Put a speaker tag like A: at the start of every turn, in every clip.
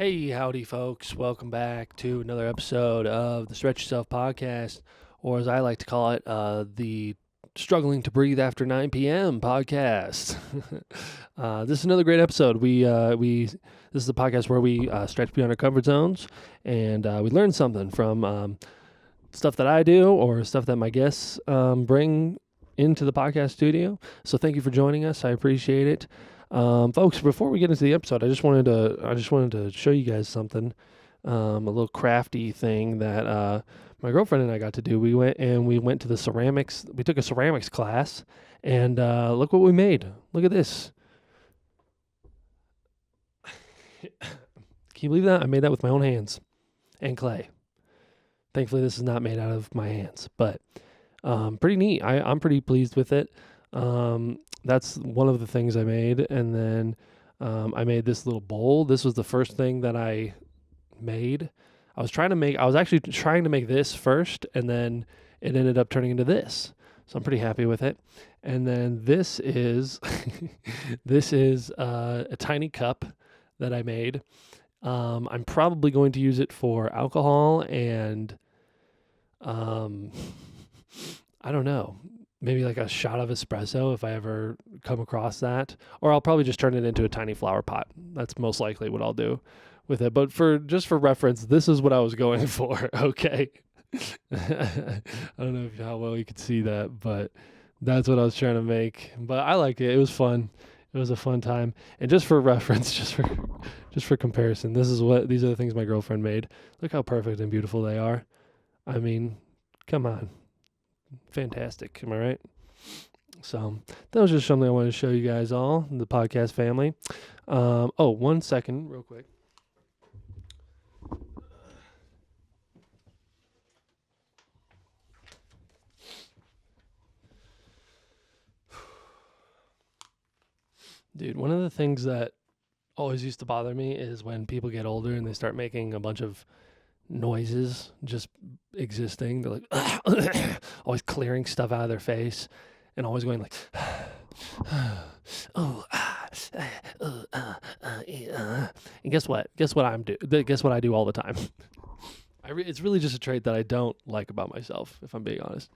A: Hey, howdy, folks. Welcome back to another episode of the Stretch Yourself podcast, or as I like to call it, the Struggling to Breathe After 9 p.m. podcast. This is another great episode. This is the podcast where we stretch beyond our comfort zones, and we learn something from stuff that I do or stuff that my guests bring into the podcast studio. So thank you for joining us. I appreciate it. Folks, before we get into the episode, I just wanted to show you guys something, a little crafty thing that my girlfriend and I got to do. We went to the ceramics. We took a ceramics class, and look what we made. Look at this. Can you believe that? I made that with my own hands and clay. Thankfully, this is not made out of my hands, but pretty neat. I'm pretty pleased with it. That's one of the things I made. And then I made this little bowl. This was the first thing that I made. I was actually trying to make this first, and then it ended up turning into this. So I'm pretty happy with it. And then this is a tiny cup that I made. I'm probably going to use it for alcohol and I don't know. Maybe like a shot of espresso if I ever come across that. Or I'll probably just turn it into a tiny flower pot. That's most likely what I'll do with it. But for reference, this is what I was going for, okay? I don't know how well you could see that, but that's what I was trying to make. But I like it. It was fun. It was a fun time. And just for reference, just for comparison, these are the things my girlfriend made. Look how perfect and beautiful they are. I mean, come on. Fantastic. Am I right? So that was just something I wanted to show you guys all, the podcast family. 1 second, real quick. Dude, one of the things that always used to bother me is when people get older and they start making a bunch of noises just existing. They're like always clearing stuff out of their face and always going like and guess what I do all the time. It's really just a trait that I don't like about myself, if I'm being honest.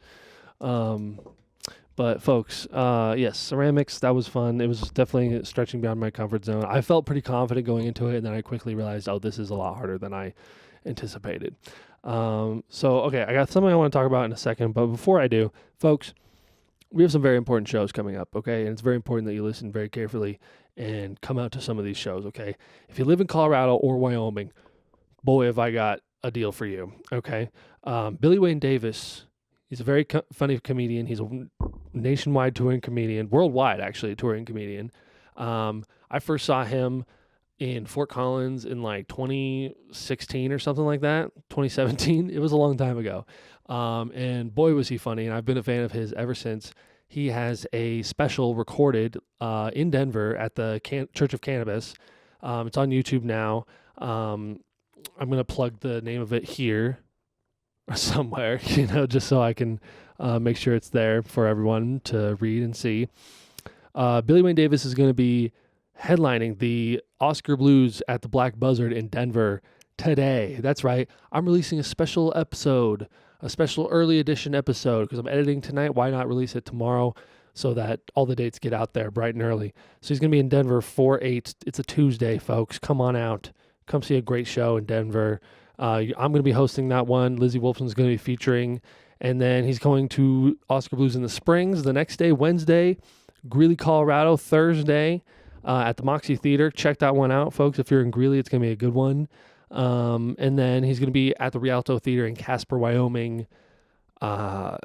A: But folks, yes, ceramics, that was fun. It was definitely stretching beyond my comfort zone. I felt pretty confident going into it, and then I quickly realized, this is a lot harder than I anticipated. Okay, I got something I want to talk about in a second, but before I do, folks, we have some very important shows coming up, okay? And it's very important that you listen very carefully and come out to some of these shows, okay? If you live in Colorado or Wyoming, boy, have I got a deal for you, okay? Billy Wayne Davis, he's a very funny comedian. He's a nationwide touring comedian, worldwide, actually, touring comedian. I first saw him in Fort Collins in like 2016 or something like that, 2017. It was a long time ago. And boy, was he funny. And I've been a fan of his ever since. He has a special recorded in Denver at the Church of Cannabis. It's on YouTube now. I'm going to plug the name of it here or somewhere, just so I can make sure it's there for everyone to read and see. Billy Wayne Davis is going to be headlining the Oscar Blues at the Black Buzzard in Denver today. That's right. I'm releasing a special episode, a special early edition episode, because I'm editing tonight. Why not release it tomorrow so that all the dates get out there bright and early? So he's going to be in Denver 4/8. It's a Tuesday, folks. Come on out. Come see a great show in Denver. I'm going to be hosting that one. Lizzie Wolfson's going to be featuring. And then he's going to Oscar Blues in the Springs the next day, Wednesday. Greeley, Colorado, Thursday. At the Moxie Theater. Check that one out, folks. If you're in Greeley, it's going to be a good one. And then he's going to be at the Rialto Theater in Casper, Wyoming, Friday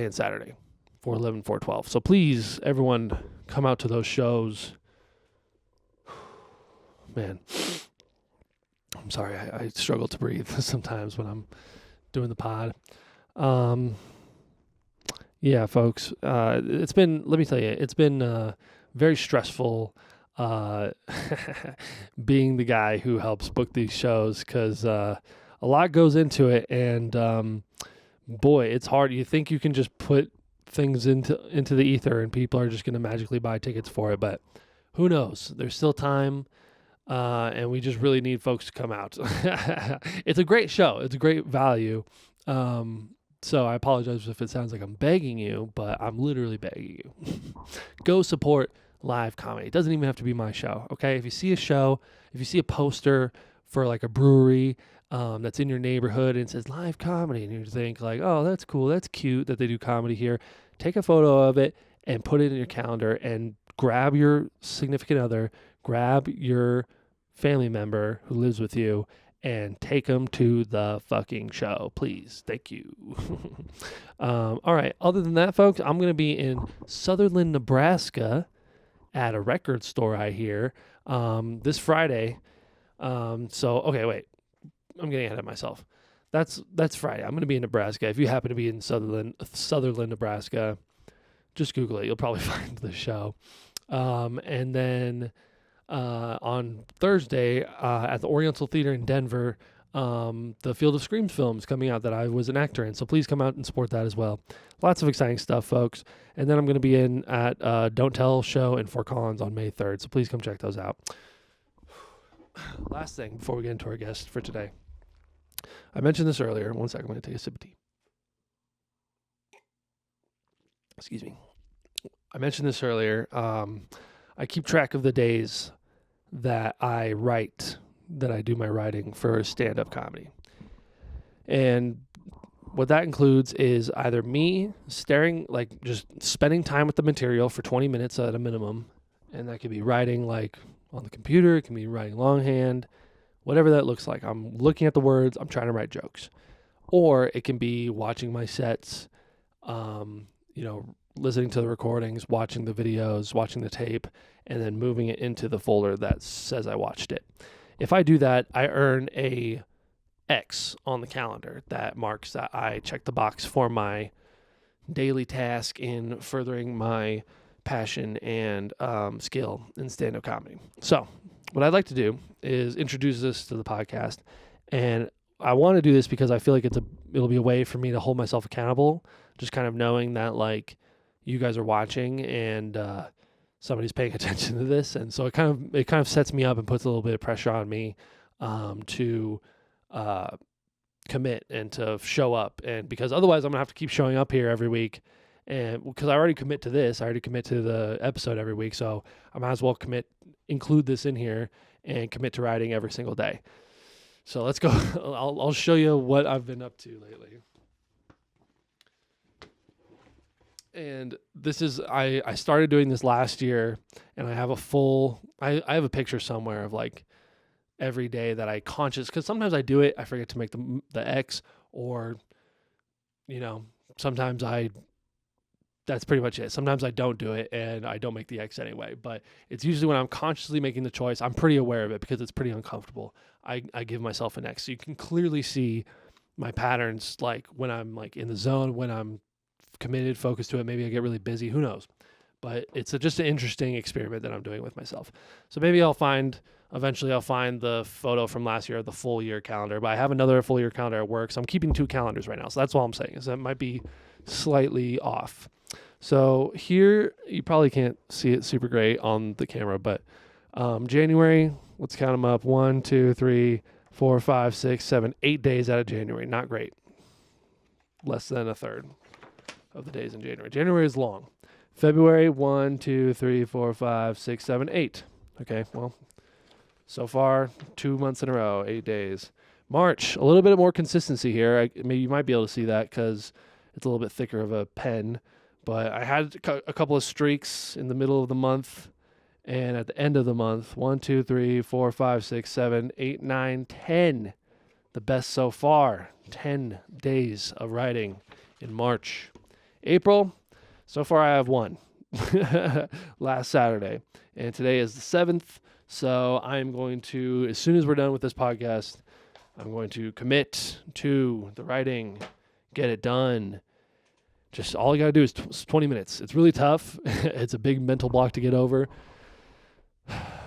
A: and Saturday, 4/11, 4/12. So please, everyone, come out to those shows. Man, I'm sorry. I struggle to breathe sometimes when I'm doing the pod. Yeah, folks. Let me tell you, it's been very stressful being the guy who helps book these shows, because a lot goes into it, and boy, it's hard. You think you can just put things into the ether and people are just going to magically buy tickets for it, but who knows? There's still time. and we just really need folks to come out. It's a great show. It's a great value. So I apologize if it sounds like I'm begging you, but I'm literally begging you. Go support live comedy. It doesn't even have to be my show, okay? If you see a show, if you see a poster for like a brewery that's in your neighborhood and it says live comedy, and you think like, oh, that's cool, that's cute that they do comedy here, take a photo of it and put it in your calendar and grab your significant other, grab your family member who lives with you, and take them to the fucking show, please. Thank you. All right. Other than that, folks, I'm going to be in Sutherland, Nebraska at a record store, I hear, this Friday. Okay, wait. I'm getting ahead of myself. That's Friday. I'm going to be in Nebraska. If you happen to be in Sutherland, Nebraska, just Google it. You'll probably find the show. And then on Thursday at the Oriental Theater in Denver, the Field of Screams film is coming out that I was an actor in. So please come out and support that as well. Lots of exciting stuff, folks. And then I'm going to be in at Don't Tell show in Fort Collins on May 3rd. So please come check those out. Last thing before we get into our guest for today. I mentioned this earlier. One second, I'm going to take a sip of tea. Excuse me. I mentioned this earlier. I keep track of the days that I write, that I do my writing for stand-up comedy. And what that includes is either me staring, like just spending time with the material for 20 minutes at a minimum. And that could be writing like on the computer. It can be writing longhand, whatever that looks like. I'm looking at the words. I'm trying to write jokes. Or it can be watching my sets, listening to the recordings, watching the videos, watching the tape, and then moving it into the folder that says I watched it. If I do that, I earn a X on the calendar that marks that I checked the box for my daily task in furthering my passion and skill in stand-up comedy. So what I'd like to do is introduce this to the podcast, and I want to do this because I feel like it'll be a way for me to hold myself accountable, just kind of knowing that like you guys are watching and somebody's paying attention to this, and so it kind of sets me up and puts a little bit of pressure on me to commit and to show up, and because otherwise I'm gonna have to keep showing up here every week, and because I already commit to this, I already commit to the episode every week, so I might as well include this in here and commit to writing every single day. So let's go. I'll show you what I've been up to lately. And this is, I started doing this last year, and I have I have a picture somewhere of like every day that I because sometimes I do it, I forget to make the X, or, sometimes that's pretty much it. Sometimes I don't do it and I don't make the X anyway, but it's usually when I'm consciously making the choice, I'm pretty aware of it because it's pretty uncomfortable. I give myself an X. So you can clearly see my patterns, like when I'm like in the zone, when I'm committed, focused to it. Maybe I get really busy, who knows? But it's just an interesting experiment that I'm doing with myself. So maybe eventually I'll find the photo from last year, the full year calendar, but I have another full year calendar at work. So I'm keeping 2 calendars right now. So that's all I'm saying, is that might be slightly off. So here, you probably can't see it super great on the camera, but January, let's count them up. 1, 2, 3, 4, 5, 6, 7, 8 days out of January. Not great. Less than a third of the days in January. January is long. February, 1, 2, 3, 4, 5, 6, 7, 8. Okay, well, so far, 2 months in a row, 8 days. March, a little bit more consistency here. Maybe you might be able to see that because it's a little bit thicker of a pen. But I had a couple of streaks in the middle of the month and at the end of the month. 1, 2, 3, 4, 5, 6, 7, 8, 9, 10. The best so far. 10 days of writing in March. April, so far I have 1. Last Saturday. And today is the 7th. So I'm going to, as soon as we're done with this podcast, I'm going to commit to the writing, get it done. Just all you got to do is 20 minutes. It's really tough. It's a big mental block to get over.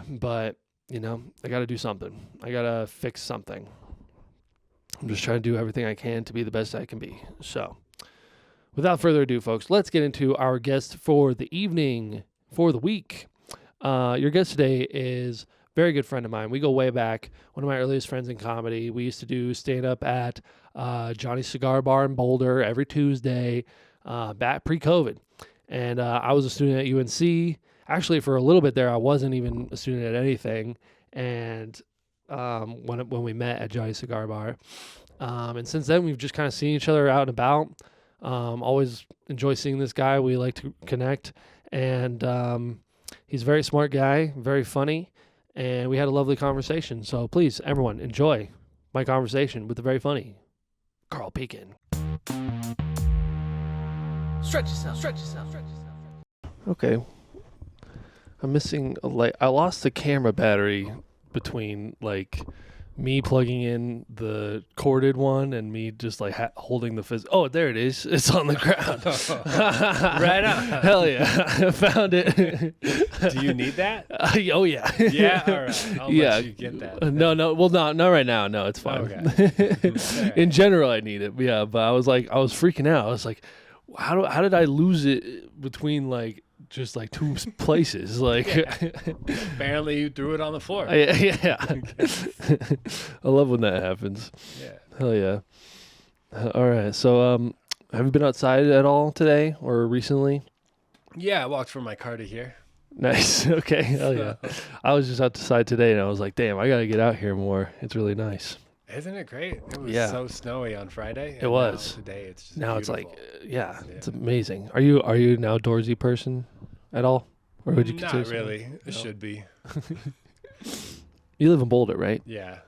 A: But, I got to do something. I got to fix something. I'm just trying to do everything I can to be the best I can be. So, without further ado, folks, let's get into our guest for the evening, for the week. Your guest today is very good friend of mine. We go way back. One of my earliest friends in comedy. We used to do stand-up at Johnny's Cigar Bar in Boulder every Tuesday, back pre-COVID. And I was a student at UNC. Actually, for a little bit there, I wasn't even a student at anything. And when we met at Johnny's Cigar Bar. And since then, we've just kind of seen each other out and about. Always enjoy seeing this guy. We like to connect. And he's a very smart guy, very funny. And we had a lovely conversation. So please, everyone, enjoy my conversation with the very funny Carl Pieken.
B: Stretch yourself, stretch yourself, stretch yourself.
A: Okay. I'm missing a light. I lost the camera battery between like me plugging in the corded one and me just like holding the Oh, there it is. It's on the ground.
B: Right on.
A: Hell yeah. I found it.
B: Do you need that?
A: Oh yeah.
B: Yeah, all right. I'll let you get that.
A: No. Well, not right now. No, it's fine.
B: Okay.
A: In general, I need it. Yeah, but I was freaking out. I was like, how did I lose it between like just like two places? Like,
B: apparently you threw it on the floor.
A: Yeah. I love when that happens.
B: Yeah.
A: Hell yeah. All right. So, have you been outside at all today or recently?
B: Yeah, I walked from my car to here.
A: Nice. Okay. Hell yeah. I was just outside today and I was like, damn, I got to get out here more. It's really nice.
B: Isn't it great? It was so snowy on Friday.
A: It was.
B: Today it's just
A: now
B: beautiful.
A: It's like, it's amazing. Are you an outdoorsy person at all? Or would you consider
B: Not really. It should be.
A: You live in Boulder, right?
B: Yeah.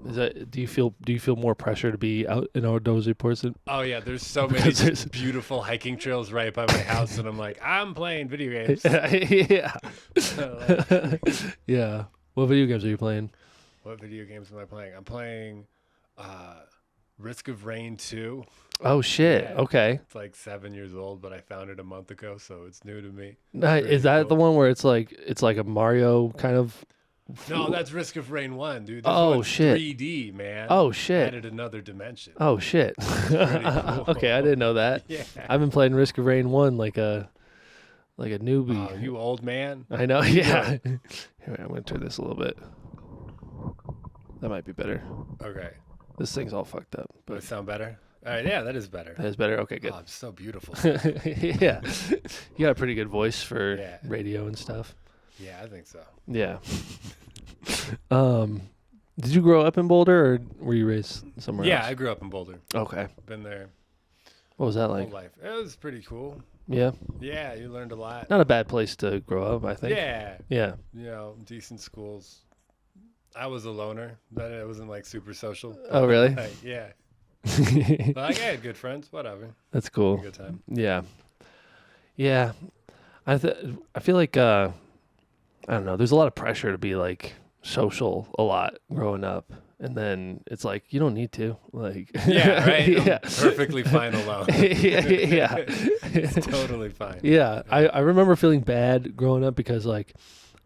A: Do you feel more pressure to be out an outdoorsy person?
B: Oh yeah, there's so many beautiful hiking trails right by my house, and I'm like, I'm playing video games.
A: Yeah. Yeah. What video games are you playing?
B: What video games am I playing? I'm playing Risk of Rain 2.
A: Oh shit.
B: Yeah.
A: Okay.
B: It's like 7 years old, but I found it a month ago, so it's new to me.
A: Is that the one where it's like a Mario kind of?
B: No, that's Risk of Rain 1, dude. This
A: shit.
B: 3D, man.
A: Oh shit.
B: Added another dimension.
A: Oh shit.
B: Cool.
A: Okay, I didn't know that.
B: Yeah.
A: I've been playing Risk of Rain 1 like a newbie.
B: Oh, you old man.
A: I know. Yeah. Here, I'm gonna turn this a little bit. That might be better.
B: Okay.
A: This thing's all fucked up.
B: Does it sound better? All right, yeah, that is better.
A: That is better. Okay, good.
B: Oh, I'm so beautiful.
A: Yeah. You got a pretty good voice for radio and stuff.
B: Yeah, I think so.
A: Yeah. Did you grow up in Boulder or were you raised somewhere else?
B: Yeah, I grew up in Boulder.
A: Okay.
B: Been there.
A: What was that like?
B: Whole life. It was pretty cool.
A: Yeah.
B: Yeah, you learned a lot.
A: Not a bad place to grow up, I think.
B: Yeah.
A: Yeah.
B: You know, decent schools. I was a loner, but it wasn't like super social.
A: Oh, really?
B: Yeah. But I had good friends. Whatever.
A: That's cool.
B: Good time.
A: Yeah. Yeah. I feel like I don't know. There's a lot of pressure to be like social a lot growing up, and then it's like you don't need to. Like.
B: Yeah. Right.
A: Yeah.
B: I'm perfectly fine alone.
A: Yeah.
B: It's totally fine.
A: Yeah. I remember feeling bad growing up because like.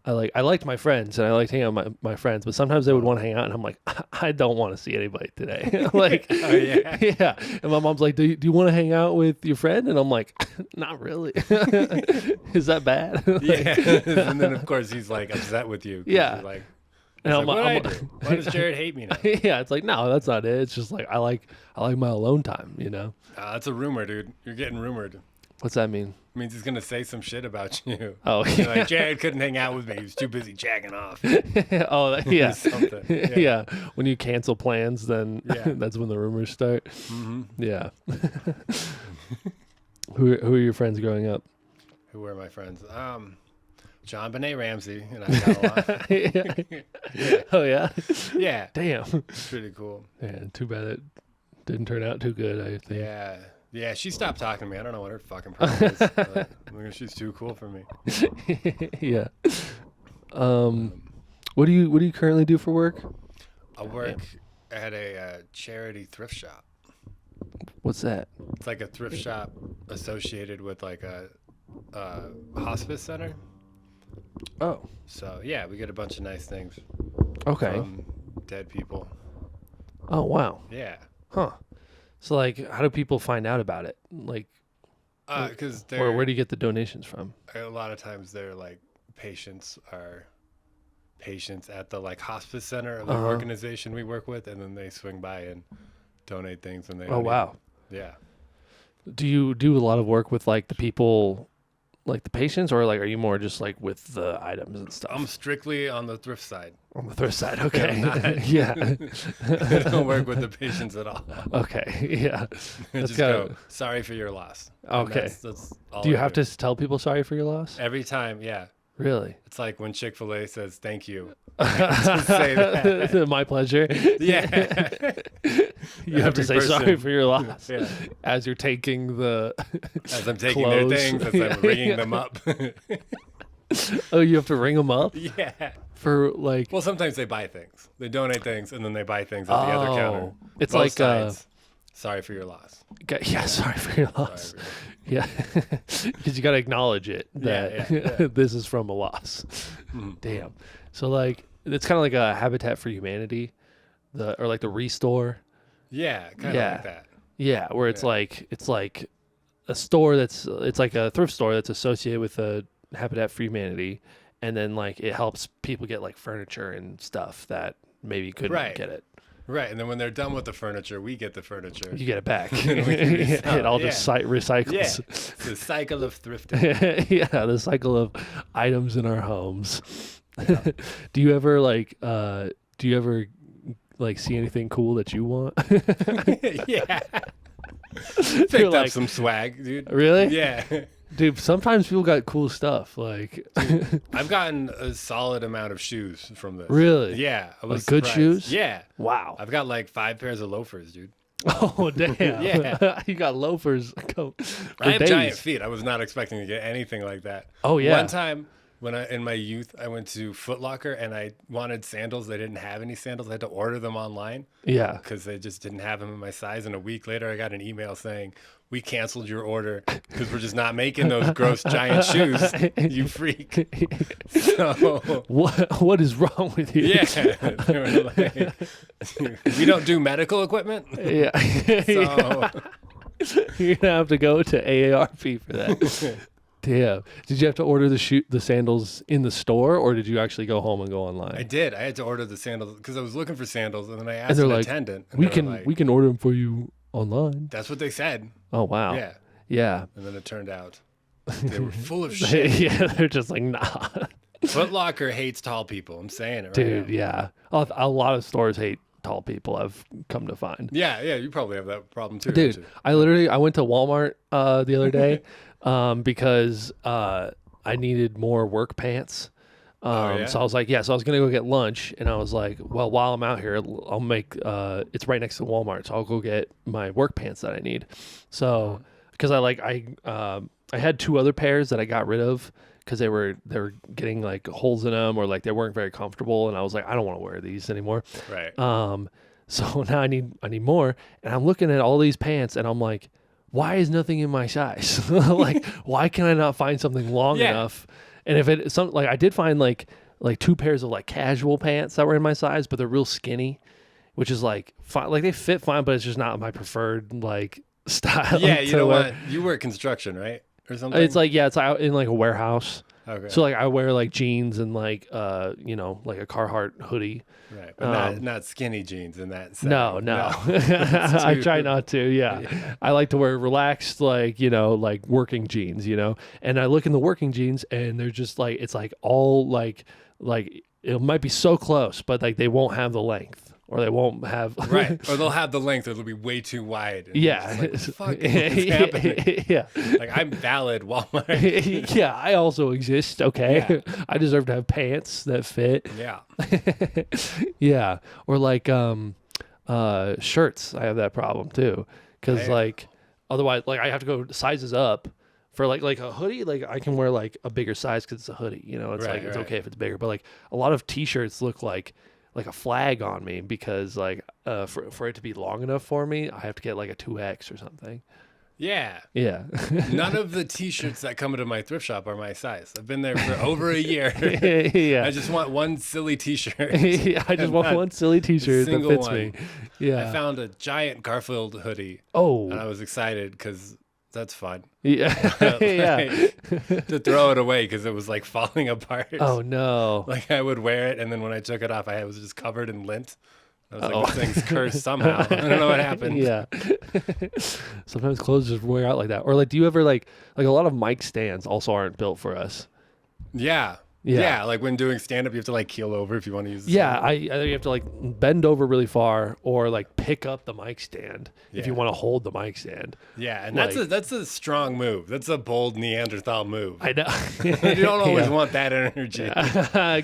A: I liked my friends and I liked hanging out with my friends, but sometimes they would want to hang out and I'm like, I don't want to see anybody today. Like,
B: oh yeah,
A: yeah. And my mom's like, do you want to hang out with your friend? And I'm like, not really. Is that bad?
B: Yeah. And then of course he's like upset with you.
A: Yeah.
B: Like,
A: and I'm
B: like, why does Jared hate me now?
A: Yeah. It's like, no, that's not it. It's just like, I like my alone time, you know?
B: That's a rumor, dude. You're getting rumored.
A: What's that mean?
B: It means he's gonna say some shit about you.
A: Oh,
B: yeah. Like Jared couldn't hang out with me. He was too busy jacking off.
A: Oh, yeah.
B: Something. Yeah.
A: Yeah. When you cancel plans, then that's when the rumors start.
B: Mm-hmm.
A: Yeah. Who are your friends growing up?
B: Who were my friends? John Benet Ramsey, and I got a lot.
A: Yeah. Oh yeah.
B: Yeah.
A: Damn.
B: Pretty cool.
A: Yeah. Too bad it didn't turn out too good. I think.
B: Yeah. Yeah, she stopped talking to me. I don't know what her fucking problem is. But she's too cool for me.
A: Yeah. What do you currently do for work?
B: I work at a charity thrift shop.
A: What's that?
B: It's like a thrift shop associated with like a hospice center.
A: Oh.
B: So yeah, we get a bunch of nice things.
A: Okay.
B: From dead people.
A: Oh wow.
B: Yeah.
A: Huh. So like, how do people find out about it? Like,
B: because
A: where do you get the donations from?
B: A lot of times they're like patients are patients at the like hospice center of the organization we work with, and then they swing by and donate things when they.
A: Oh wow.
B: Yeah.
A: Do you do a lot of work with like the people, like the patients, or like are you more just like with the items and stuff?
B: I'm strictly on the thrift side.
A: On the thrift side, okay.
B: Not-
A: Yeah.
B: I don't work with the patients at all.
A: Okay. Yeah.
B: I just go, sorry for your loss. And
A: Okay.
B: That's all
A: Do you
B: I
A: have to tell people sorry for your loss?
B: every time? Yeah.
A: Really?
B: It's like when Chick-fil-A says thank you. Just say that.
A: My pleasure.
B: Yeah.
A: You have to
B: Every
A: say
B: person.
A: sorry for your loss
B: Yeah.
A: as you're taking the.
B: As I'm taking
A: Clothes.
B: their things, as I'm ringing them up.
A: Oh, you have to ring them up
B: Yeah.
A: for like.
B: Well, sometimes they buy things. They donate things, and then they buy things at the other counter.
A: It's
B: Both
A: like
B: sides. Sorry for your loss.
A: yeah, sorry for your loss.
B: Sorry.
A: Yeah, because you got to acknowledge it that
B: Yeah.
A: this is from a loss.
B: Mhm.
A: Damn. So like it's kind of like a Habitat for Humanity, or like the Restore.
B: Yeah, kind of
A: Yeah.
B: like that.
A: Yeah, where it's
B: Yeah.
A: like a store it's like a thrift store that's associated with a Habitat for Humanity, and then like it helps people get like furniture and stuff that maybe couldn't
B: Right.
A: get it.
B: Right, and then when they're done with the furniture, we get the furniture.
A: You get it back.
B: And we can resell
A: It all
B: it,
A: just
B: yeah.
A: recycles.
B: Yeah, it's the cycle of thrifting.
A: Yeah, the cycle of items in our homes. Do you ever see anything cool that you want?
B: Yeah.
A: You're
B: Picked up
A: like,
B: some swag, dude.
A: really?
B: Yeah.
A: Dude, sometimes people got cool stuff. Like,
B: I've gotten a solid amount of shoes from this.
A: really?
B: Yeah. I was
A: Like good
B: surprised.
A: shoes?
B: Yeah.
A: Wow.
B: I've got like 5 pairs of loafers, dude.
A: Oh, damn.
B: Yeah.
A: You got loafers. For
B: I have
A: days.
B: giant feet. I was not expecting to get anything like that.
A: Oh, yeah.
B: One time when in my youth, I went to Foot Locker and I wanted sandals. They didn't have any sandals. I had to order them online
A: Yeah.
B: because they just didn't have them in my size. And a week later, I got an email saying, we canceled your order because we're just not making those gross giant shoes, you freak. So,
A: What is wrong with you?
B: yeah. They were like, we don't do medical equipment.
A: Yeah.
B: So,
A: You're gonna have to go to AARP for that. Damn. Did you have to order the sandals in the store, or did you actually go home and go online?
B: I did. I had to order the sandals because I was looking for sandals, and then I asked
A: they're
B: an
A: like,
B: attendant. And
A: we
B: they were
A: can
B: like,
A: we can order them for you online.
B: That's what they said.
A: Oh wow.
B: Yeah.
A: Yeah.
B: And then it turned out they were full of shit.
A: Yeah, they're just like nah.
B: Foot Locker hates tall people. I'm saying it right
A: Dude,
B: now.
A: yeah. A lot of stores hate tall people, I've come to find.
B: Yeah, you probably have that problem too.
A: Dude,
B: don't you?
A: I went to Walmart the other day because I needed more work pants.
B: Yeah?
A: So I was like, so I was going to go get lunch, and I was like, well, while I'm out here, I'll make, it's right next to Walmart, so I'll go get my work pants that I need. So, because I had 2 other pairs that I got rid of because they were getting like holes in them, or like they weren't very comfortable, and I was like, I don't want to wear these anymore.
B: Right.
A: So now I need more, and I'm looking at all these pants, and I'm like, why is nothing in my size? Like, why can I not find something long
B: Yeah.
A: enough? And if it some like I did find like 2 pairs of like casual pants that were in my size, but they're real skinny, which is like fine. Like they fit fine, but it's just not my preferred like style.
B: Yeah, you
A: to
B: know
A: wear.
B: what? You work construction, right? Or something?
A: It's like it's out in like a warehouse.
B: Okay.
A: So like I wear like jeans and like like a Carhartt hoodie.
B: right. But not skinny jeans in that setting.
A: No. I try not to. Yeah. I like to wear relaxed, like working jeans, and I look in the working jeans and they're just like, it's like all like it might be so close, but like they won't have the length, or they won't have.
B: Right. Or they'll have the length, or it'll be way too wide. And
A: Yeah.
B: it's like, what the fuck is happening?
A: Yeah.
B: Like, I'm valid Walmart.
A: Yeah. I also exist. Okay.
B: Yeah.
A: I deserve to have pants that fit.
B: Yeah.
A: Yeah. Or like shirts. I have that problem too, because
B: Hey.
A: like otherwise, like I have to go sizes up for like a hoodie. Like I can wear like a bigger size because it's a hoodie. It's
B: Right,
A: like it's
B: right.
A: okay if it's bigger, but like a lot of t-shirts look like a flag on me, because like for it to be long enough for me, I have to get like a 2X or something.
B: Yeah.
A: Yeah.
B: None of the t-shirts that come into my thrift shop are my size. I've been there for over a year.
A: Yeah.
B: I just want one silly t-shirt.
A: Yeah, I just want
B: Not
A: one silly t-shirt that
B: single
A: fits
B: one.
A: me. Yeah.
B: I found a giant Garfield hoodie,
A: Oh.
B: and I was excited because That's fun.
A: Yeah. Yeah.
B: To throw it away because it was like falling apart.
A: Oh no.
B: Like I would wear it, and then when I took it off, I was just covered in lint. I was
A: Oh.
B: like, this thing's cursed somehow. I don't know what happened.
A: Yeah. Sometimes clothes just wear out like that. Or like, do you ever like a lot of mic stands also aren't built for us?
B: Yeah.
A: Yeah.
B: Yeah. Like when doing stand up, you have to like keel over if you want to use the
A: Yeah,
B: stand.
A: I either you have to like bend over really far or like pick up the mic stand if you
B: Yeah.
A: want to hold the mic stand.
B: Yeah, and
A: Like-
B: that's a strong move. That's a bold Neanderthal move.
A: I know.
B: You don't always
A: Yeah.
B: want that energy.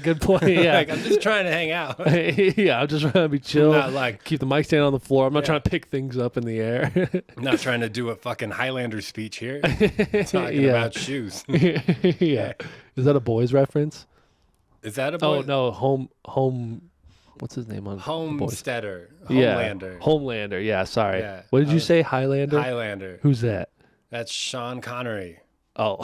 A: Good point. Yeah.
B: Like I'm just trying to hang out.
A: Yeah, I'm just trying to be chill.
B: Not like
A: Keep the mic stand on the floor. I'm not
B: Yeah.
A: trying to pick things up in the air.
B: I'm not trying to do a fucking Highlander speech here. Talking
A: Yeah.
B: about shoes.
A: Yeah. Is that a boys reference?
B: Is that a
A: Oh
B: boy?
A: no, home. What's his name on Boys?
B: Homesteader.
A: Yeah,
B: Homelander.
A: Homelander. Yeah, sorry.
B: Yeah.
A: What did
B: I
A: you
B: was-
A: say? Highlander.
B: Highlander.
A: Who's that?
B: That's Sean Connery.
A: Oh.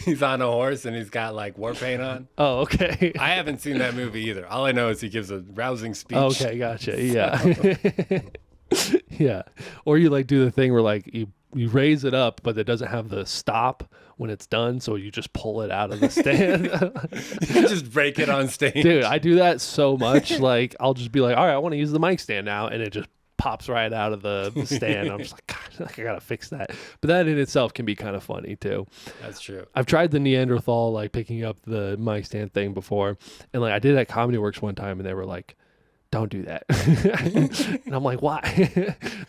B: He's on a horse and he's got like war paint on.
A: Oh, okay.
B: I haven't seen that movie either. All I know is he gives a rousing speech.
A: Okay, gotcha. Yeah. Yeah. Or you like do the thing where like you raise it up, but it doesn't have the stop when it's done, so you just pull it out of the stand.
B: You just break it on stage.
A: Dude, I do that so much. Like I'll just be like, all right, I want to use the mic stand now, and it just pops right out of the stand. I'm just like, God, I gotta fix that. But that in itself can be kind of funny too.
B: That's true.
A: I've tried the Neanderthal like picking up the mic stand thing before, and like I did it at Comedy Works one time, and they were like, "Don't do that," and I'm like, "Why?"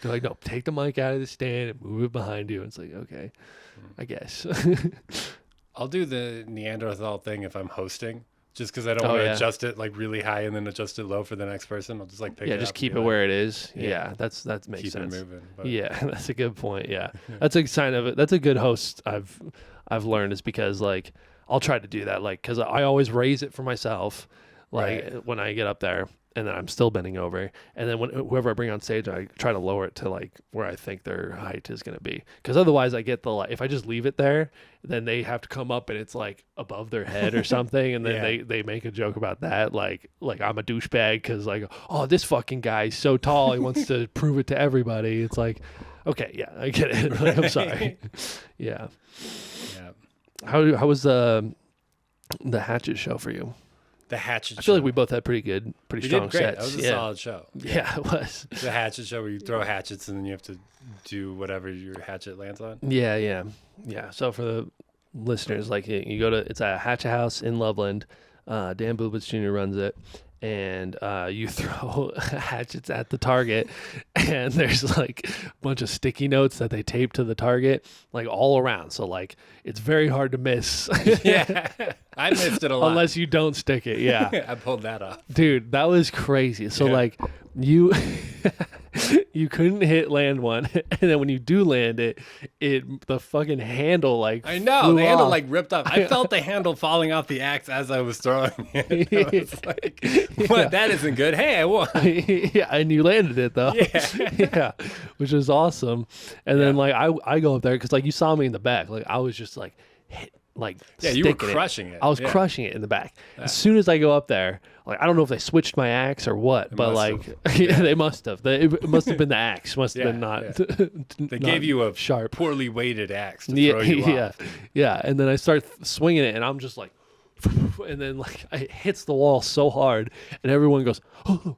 A: They're like, "No, take the mic out of the stand and move it behind you." And it's like, okay, I guess.
B: I'll do the Neanderthal thing if I'm hosting, just because I don't
A: Oh,
B: want to
A: yeah.
B: adjust it like really high and then adjust it low for the next person. I'll just like pick
A: Yeah,
B: it
A: just
B: up
A: keep
B: and
A: it
B: be
A: where
B: like,
A: it is.
B: Yeah.
A: Yeah, that makes
B: keep
A: sense.
B: it moving. But
A: Yeah, that's a good point. Yeah, that's a sign of it. That's a good host. I've learned is because like I'll try to do that, like because I always raise it for myself, like
B: Right.
A: when I get up there, and then I'm still bending over, and then whoever I bring on stage, I try to lower it to like where I think their height is gonna be, because otherwise I get the like if I just leave it there, then they have to come up and it's like above their head or something, and then
B: Yeah.
A: they make a joke about that, like I'm a douchebag because like, oh, this fucking guy's so tall, he wants to prove it to everybody. It's like, okay, yeah, I get it. Like, I'm sorry. Yeah.
B: yeah,
A: How was the Hatchet show for you?
B: the Hatchet.
A: I feel like
B: Show.
A: we both had pretty strong
B: did great.
A: sets.
B: That was a
A: yeah.
B: solid show.
A: Yeah, it was.
B: The Hatchet Show where you throw hatchets and then you have to do whatever your hatchet lands on.
A: Yeah. So for the listeners, like you go to, it's a Hatchet House in Loveland. Dan Bubitz Jr. runs it, and you throw hatchets at the target, and there's like a bunch of sticky notes that they tape to the target, like all around. So like it's very hard to miss.
B: Yeah, I missed it a lot.
A: Unless you don't stick it. Yeah.
B: I pulled that off.
A: Dude, that was crazy. So
B: Yeah.
A: like you you couldn't land one, and then when you do land it, the fucking handle like
B: I know
A: flew
B: the handle
A: off.
B: like ripped off. I felt the handle falling off the axe as I was throwing it. I was like, "What? That isn't good." Hey, I won.
A: Yeah, and you landed it though.
B: Yeah.
A: Yeah, which is awesome. And then like I go up there because like you saw me in the back, like I was just like hit, like
B: Yeah, you were
A: sticking
B: crushing it.
A: I was
B: Yeah.
A: crushing it in the back. As soon as I go up there, like I don't know if they switched my axe or what, but
B: must
A: like yeah, they must have. It must have been the axe. Must have
B: Yeah,
A: been not.
B: They gave you a
A: sharp.
B: poorly weighted axe to
A: Yeah,
B: throw you
A: yeah,
B: off.
A: yeah. And then I start swinging it, and I'm just like, and then like it hits the wall so hard, and everyone goes, oh.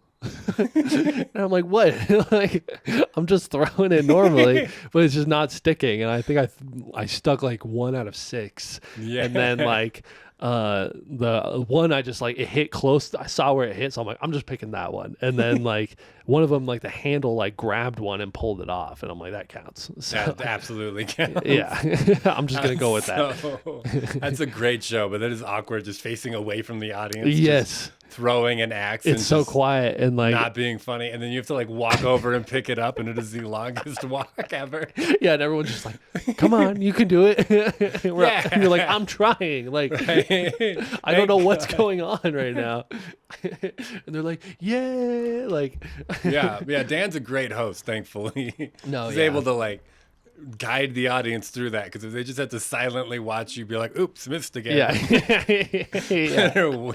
A: And I'm like, what? Like, I'm just throwing it normally, but it's just not sticking. And I think I stuck like 1 out of 6.
B: Yeah.
A: And then like the one I just like it hit close. I saw where it hit, so I'm like, I'm just picking that one. And then like one of them, like the handle like grabbed one and pulled it off, and I'm like, that counts. So
B: That absolutely counts.
A: yeah, I'm just gonna go with that.
B: So, that's a great show, but that is awkward just facing away from the audience.
A: Yes.
B: Just throwing an axe. and
A: It's so
B: just
A: quiet and like
B: not being funny. And then you have to like walk over and pick it up, and it is the longest walk ever.
A: yeah, and everyone's just like, come on, you can do it. And you're like, I'm trying. Like I don't know what's going on right now. And they're like, yeah, like
B: Yeah. Dan's a great host, thankfully.
A: No,
B: He's
A: yeah.
B: able to like guide the audience through that, because if they just have to silently watch you be like, oops, missed again.
A: yeah. Yeah.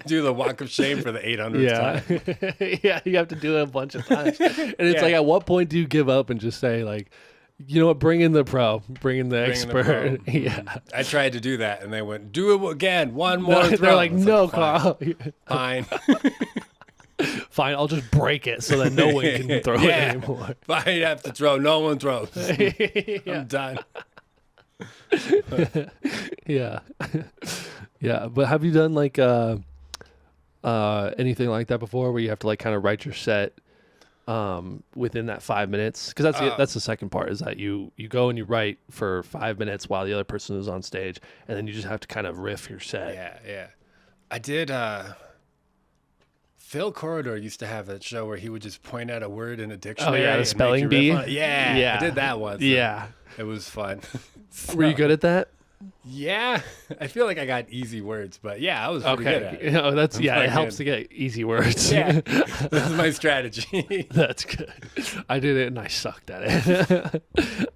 B: Do the walk of shame for the 800th
A: Yeah.
B: time.
A: Yeah, you have to do it a bunch of times. And it's
B: Yeah.
A: like, at what point do you give up and just say like, You know what? Bring in the pro. Bring in the
B: Bring in the pro.
A: expert. Yeah.
B: I tried to do that, and they went, "Do it again, one more throw."
A: They're like,
B: I was
A: no,
B: fine,
A: Carl.
B: fine,
A: Fine, I'll just break it so that no one can throw it anymore.
B: If I have to throw, no one throws.
A: Yeah.
B: I'm done.
A: Yeah. Yeah. But have you done like anything like that before where you have to like kind of write your set within that 5 minutes? Because that's the second part, is that you go and you write for 5 minutes while the other person is on stage, and then you just have to kind of riff your set.
B: Yeah. I did. Phil Corridor used to have that show where he would just point out a word in a dictionary.
A: Oh yeah, the
B: and
A: spelling
B: make
A: bee.
B: you riff on it. Yeah, I did that once.
A: Yeah.
B: It was fun.
A: Were you good at that?
B: Yeah, I feel like I got easy words, but yeah, I was pretty good at it.
A: Oh, that's it
B: Fucking-
A: helps to get easy words.
B: Yeah, that's my strategy.
A: That's good. I did it and I sucked at it.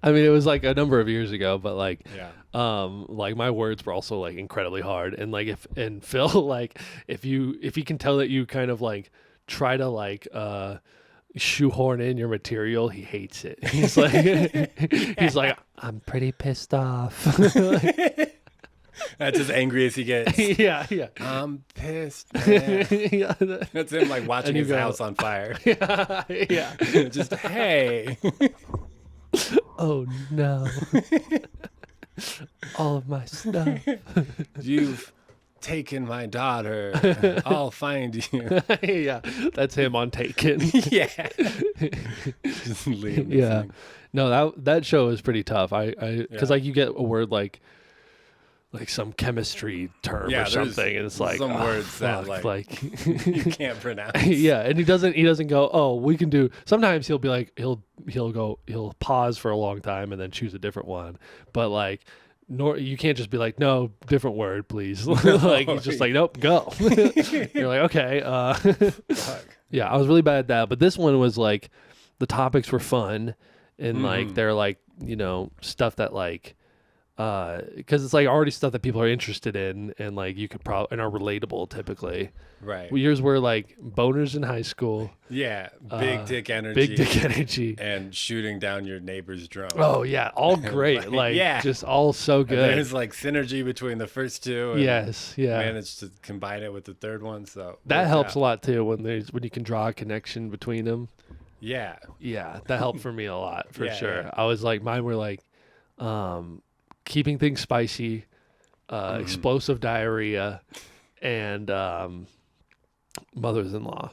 A: I mean, it was like a number of years ago, but like, like my words were also like incredibly hard. And like and Phil, like if he can tell that you kind of like try to like shoehorn in your material, he hates it. He's like, I'm pretty pissed off.
B: That's as angry as he gets.
A: Yeah.
B: I'm pissed, man.
A: Yeah.
B: That's him like watching
A: And you
B: his
A: go-
B: house on fire.
A: Yeah.
B: Just, hey.
A: Oh no. All of my stuff.
B: You've taken my daughter. I'll find you.
A: Yeah. That's him on Taken.
B: Yeah. Just leave.
A: Yeah. No, that show is pretty tough. Because like you get a word like some chemistry term
B: Yeah,
A: or
B: there's
A: something, and it's like
B: some words
A: fuck,
B: that
A: like
B: you can't pronounce.
A: yeah, and he doesn't go, oh, we can do. Sometimes he'll be like he'll pause for a long time and then choose a different one, but like. You can't just be like, no, different word, please. Like he's just like, nope, go. You're like, okay.
B: Fuck.
A: Yeah, I was really bad at that, but this one was like, the topics were fun, and like they're like, stuff that like, because it's like already stuff that people are interested in, and like you could probably and are relatable typically.
B: Right.
A: Well, yours were like boners in high school.
B: Yeah. Big dick energy.
A: Big dick energy.
B: And shooting down your neighbor's drone.
A: Oh yeah, all great. Like just all so
B: And
A: good.
B: there's like synergy between the first two. And
A: Yes, yeah.
B: managed to combine it with the third one. So
A: That
B: worked
A: helps
B: out.
A: a lot too when you can draw a connection between them.
B: Yeah.
A: Yeah, that helped for me a lot for
B: Yeah,
A: sure.
B: yeah.
A: I was like, mine were like, keeping things spicy, explosive diarrhea, and mothers-in-law.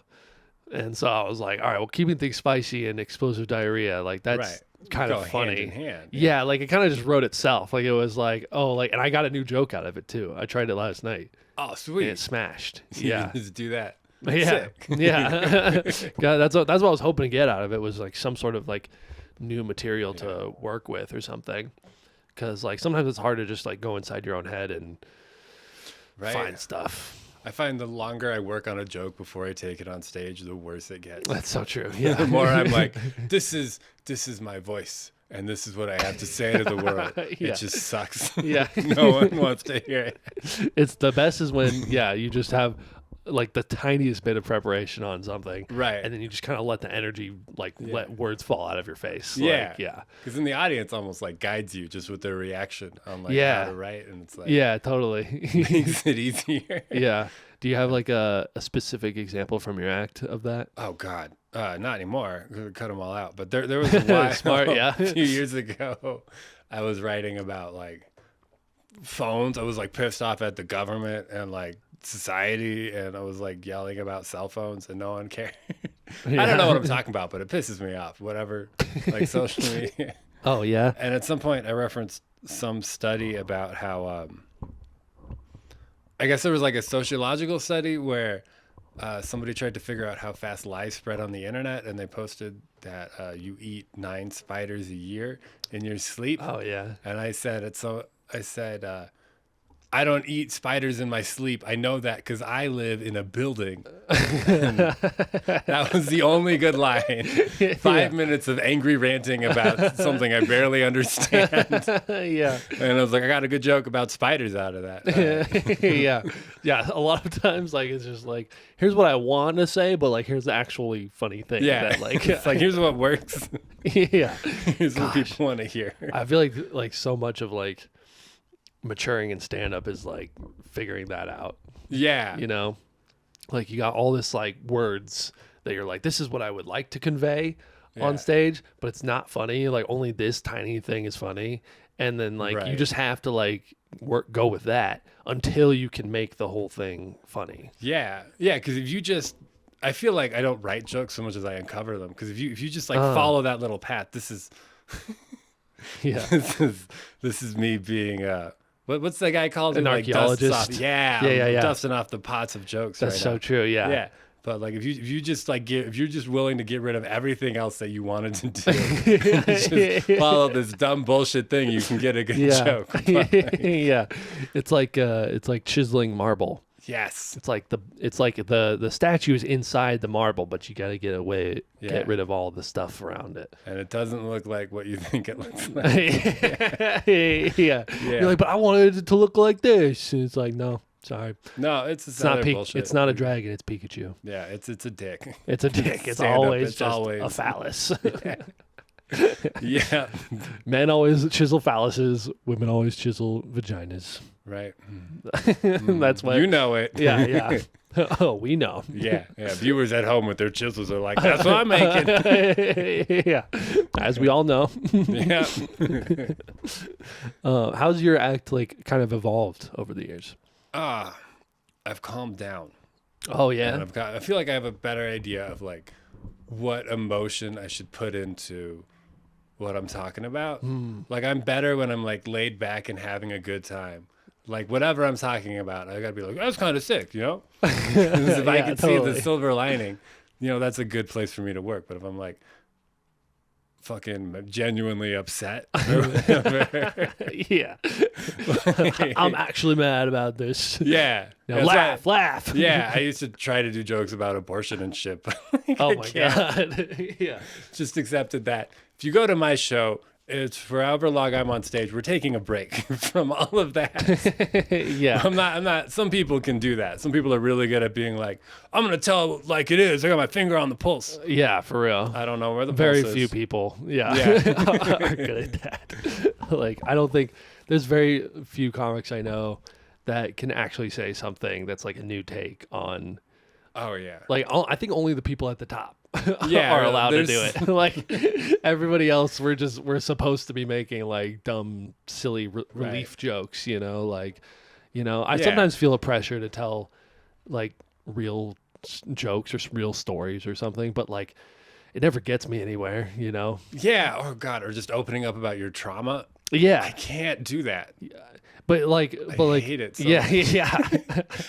A: And so I was like, all right, well, keeping things spicy and explosive diarrhea, like that's
B: Right.
A: kind
B: Go
A: of funny.
B: Hand in hand.
A: Yeah, like it kind of just wrote itself. Like it was like, oh, like, and I got a new joke out of it too. I tried it last night.
B: Oh,
A: And
B: sweet.
A: it smashed.
B: You
A: Yeah.
B: Just do that.
A: Yeah.
B: Sick.
A: Yeah. God, that's what I was hoping to get out of it, was like some sort of like new material to work with or something. Cause like sometimes it's hard to just like go inside your own head and
B: Right.
A: find stuff.
B: I find the longer I work on a joke before I take it on stage, the worse it gets.
A: That's so true. Yeah.
B: The more I'm like, this is my voice, and this is what I have to say to the world.
A: Yeah.
B: It just sucks.
A: Yeah.
B: No one wants to hear it.
A: It's the best is when, you just have like the tiniest bit of preparation on something.
B: Right.
A: And then you just kind of let the energy, like let words fall out of your face.
B: Yeah.
A: Like, yeah.
B: Because then the audience almost like guides you just with their reaction on like
A: Yeah.
B: how to write, and it's like
A: Yeah, totally.
B: makes it easier.
A: Yeah. Do you have like a specific example from your act of that?
B: Oh God, not anymore. Cut them all out. But there was a while,
A: Smart, yeah.
B: a few years ago, I was writing about like phones. I was like pissed off at the government and like society, and I was like yelling about cell phones, and no one cared. I don't know what I'm talking about, but it pisses me off. Whatever, like social media.
A: Oh yeah.
B: And at some point, I referenced some study about how, I guess there was like a sociological study where somebody tried to figure out how fast lies spread on the internet, and they posted that you eat 9 spiders a year in your sleep.
A: Oh yeah.
B: And I said, I don't eat spiders in my sleep. I know that because I live in a building. That was the only good line. 5 minutes of angry ranting about something I barely understand.
A: Yeah.
B: And I was like, I got a good joke about spiders out of that.
A: Yeah. Yeah. A lot of times, like, it's just like, here's what I want to say, but like, here's the actually funny thing.
B: Yeah.
A: That, like,
B: It's like, here's what works.
A: yeah.
B: Here's what people want to hear.
A: I feel like so much of like maturing in stand up is like figuring that out.
B: Yeah.
A: You know, like you got all this like words that you're like, this is what I would like to convey on stage, but it's not funny. Like only this tiny thing is funny. And then like you just have to like go with that until you can make the whole thing funny.
B: Yeah. Yeah. Because if you just, I feel like I don't write jokes so much as I uncover them. Because if you just like follow that little path, this is
A: yeah.
B: this is me being what's that guy called?
A: An archaeologist.
B: Dusting off the pots of jokes.
A: That's
B: right
A: so
B: now.
A: true. Yeah.
B: Yeah. But like if you just like if you're just willing to get rid of everything else that you wanted to do, and just follow this dumb bullshit thing, you can get a good joke.
A: Yeah. It's like chiseling marble.
B: Yes.
A: It's like the statue is inside the marble, but you got to get rid of all the stuff around it.
B: And it doesn't look like what you think it looks like.
A: Yeah. You're like, but I wanted it to look like this. And it's like, no, sorry.
B: No, it's
A: not
B: bullshit.
A: It's not a dragon. It's Pikachu.
B: Yeah, it's a dick.
A: It's a dick. It's always a phallus.
B: Yeah.
A: Men always chisel phalluses. Women always chisel vaginas.
B: Right.
A: That's why.
B: You know it.
A: Yeah. Oh, we know.
B: Yeah. Viewers at home with their chisels are like, that's what I'm making.
A: Yeah. As we all know.
B: Yeah.
A: How's your act like kind of evolved over the years?
B: I've calmed down.
A: Oh yeah.
B: And I feel like I have a better idea of like what emotion I should put into what I'm talking about. Like I'm better when I'm like laid back and having a good time. Like whatever I'm talking about, I gotta be like, that's kind of sick, you know? If I can see the silver lining, you know, that's a good place for me to work. But if I'm like fucking genuinely upset or whatever,
A: yeah, I'm actually mad about this.
B: Yeah,
A: now laugh.
B: Yeah, I used to try to do jokes about abortion and shit. But like,
A: oh my god, yeah.
B: Just accepted that if you go to my show, it's for however long I'm on stage, we're taking a break from all of that.
A: Yeah.
B: I'm not, some people can do that. Some people are really good at being like, I'm going to tell it like it is. I got my finger on the pulse.
A: Yeah, for real.
B: I don't know where the
A: very
B: pulse is.
A: few people. Yeah. Are good at that. Like, I don't think there's very few comics I know that can actually say something that's like a new take on.
B: Oh yeah.
A: Like, I think only the people at the top
B: yeah,
A: are allowed to do it. Like everybody else, we're supposed to be making like dumb, silly relief jokes, you know, like, you know, I sometimes feel a pressure to tell like real jokes or real stories or something, but like it never gets me anywhere, you know?
B: Yeah. Oh God. Or just opening up about your trauma.
A: Yeah.
B: I can't do that.
A: But I
B: hate it. So
A: yeah.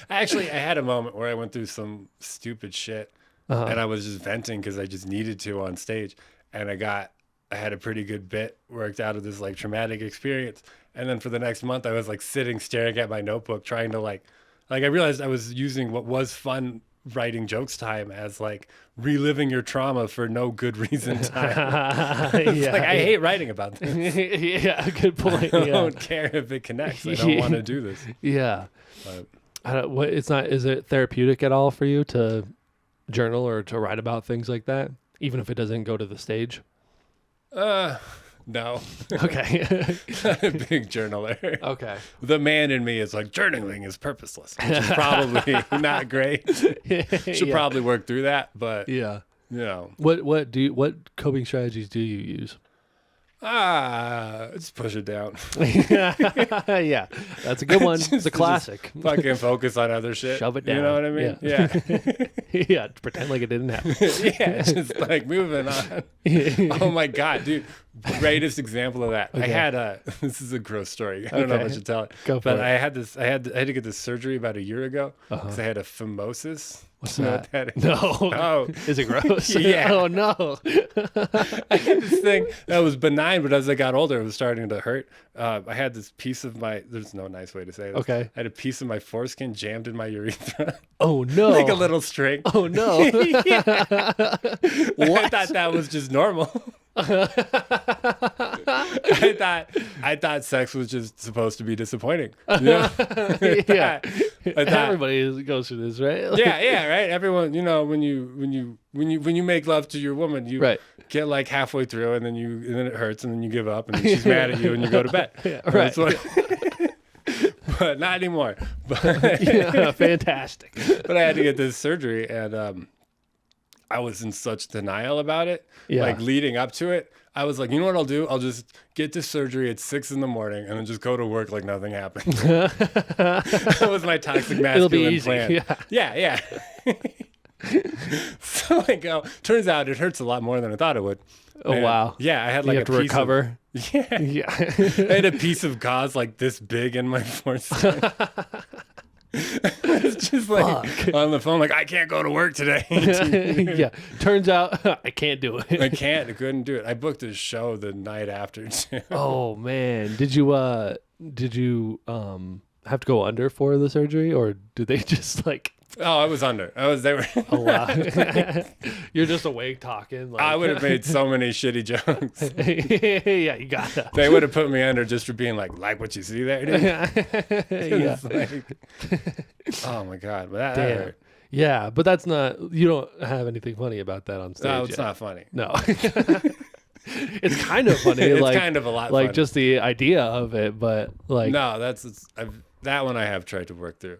B: Actually, I had a moment where I went through some stupid shit. And I was just venting because I just needed to on stage. And I had a pretty good bit worked out of this like traumatic experience. And then for the next month, I was like sitting, staring at my notebook, trying to like I realized I was using what was fun writing jokes time as like reliving your trauma for no good reason time. I hate writing about this.
A: Yeah, good point.
B: I don't care if it connects. I don't want to do this.
A: Yeah.
B: But
A: is it therapeutic at all for you to journal or to write about things like that, even if it doesn't go to the stage?
B: No.
A: Okay.
B: Not a big journaler.
A: Okay.
B: The man in me is like, journaling is purposeless, which is probably not great. Should probably work through that, but
A: yeah.
B: You know.
A: What coping strategies do you use?
B: Just push it down.
A: Yeah, that's a good one. It's a classic.
B: Fucking focus on other shit.
A: Shove it down.
B: You know what I mean? Yeah.
A: Yeah, pretend like it didn't happen.
B: Yeah, just like moving on. Oh my God, dude. Greatest example of that. I
A: Okay.
B: had this is a gross story. I don't know if I
A: Okay.
B: should tell it.
A: Go for
B: But
A: it.
B: I had to get this surgery about a year ago
A: Uh-huh.
B: because I had a phimosis.
A: What's
B: You know
A: that?
B: what that is?
A: No.
B: Oh.
A: Is it gross?
B: Yeah.
A: Oh no.
B: I had this thing that was benign, but as I got older, it was starting to hurt. I had this piece of there's no nice way to say this.
A: Okay.
B: I had a piece of my foreskin jammed in my urethra.
A: Oh no.
B: Like a little string.
A: Oh no.
B: I thought that was just normal. I thought sex was just supposed to be disappointing. Yeah.
A: Yeah.
B: I thought,
A: Everybody goes through this, right?
B: yeah, right. Everyone, when you make love to your woman, you
A: Right.
B: get like halfway through, and then it hurts, and then you give up, and then she's mad at you, and you go to bed.
A: Yeah,
B: That's
A: right.
B: but not anymore. But
A: Yeah, fantastic.
B: but I had to get this surgery, and I was in such denial about it.
A: Yeah.
B: Like leading up to it, I was like, you know what I'll do? I'll just get this surgery at 6 a.m. and then just go to work like nothing happened. That was my toxic masculine
A: It'll be easy.
B: plan.
A: Yeah.
B: Yeah. So I go. Turns out it hurts a lot more than I thought it would.
A: Oh
B: And,
A: wow.
B: Yeah, I had
A: You
B: like
A: have to
B: a piece
A: recover.
B: Of, yeah.
A: Yeah.
B: I had a piece of gauze like this big in my foreskin. It's just like
A: Fuck.
B: on the phone, like I can't go to work today.
A: Yeah. Turns out I can't do it.
B: I couldn't do it. I booked a show the night after too.
A: Oh man. Did you have to go under for the surgery, or did they just like
B: Oh, I was under. They were.
A: oh wow. You're just awake talking like
B: I would have made so many shitty jokes.
A: yeah, you got that.
B: They would have put me under just for being like what you see there, dude?
A: Yeah.
B: It's like, oh my God. But that
A: Damn.
B: hurt.
A: Yeah, but that's not, you don't have anything funny about that on stage.
B: No, it's
A: yet.
B: not funny.
A: No. It's kind of funny.
B: It's
A: like,
B: kind of a lot
A: like
B: funny.
A: just the idea of it, but like,
B: No, that one I have tried to work through.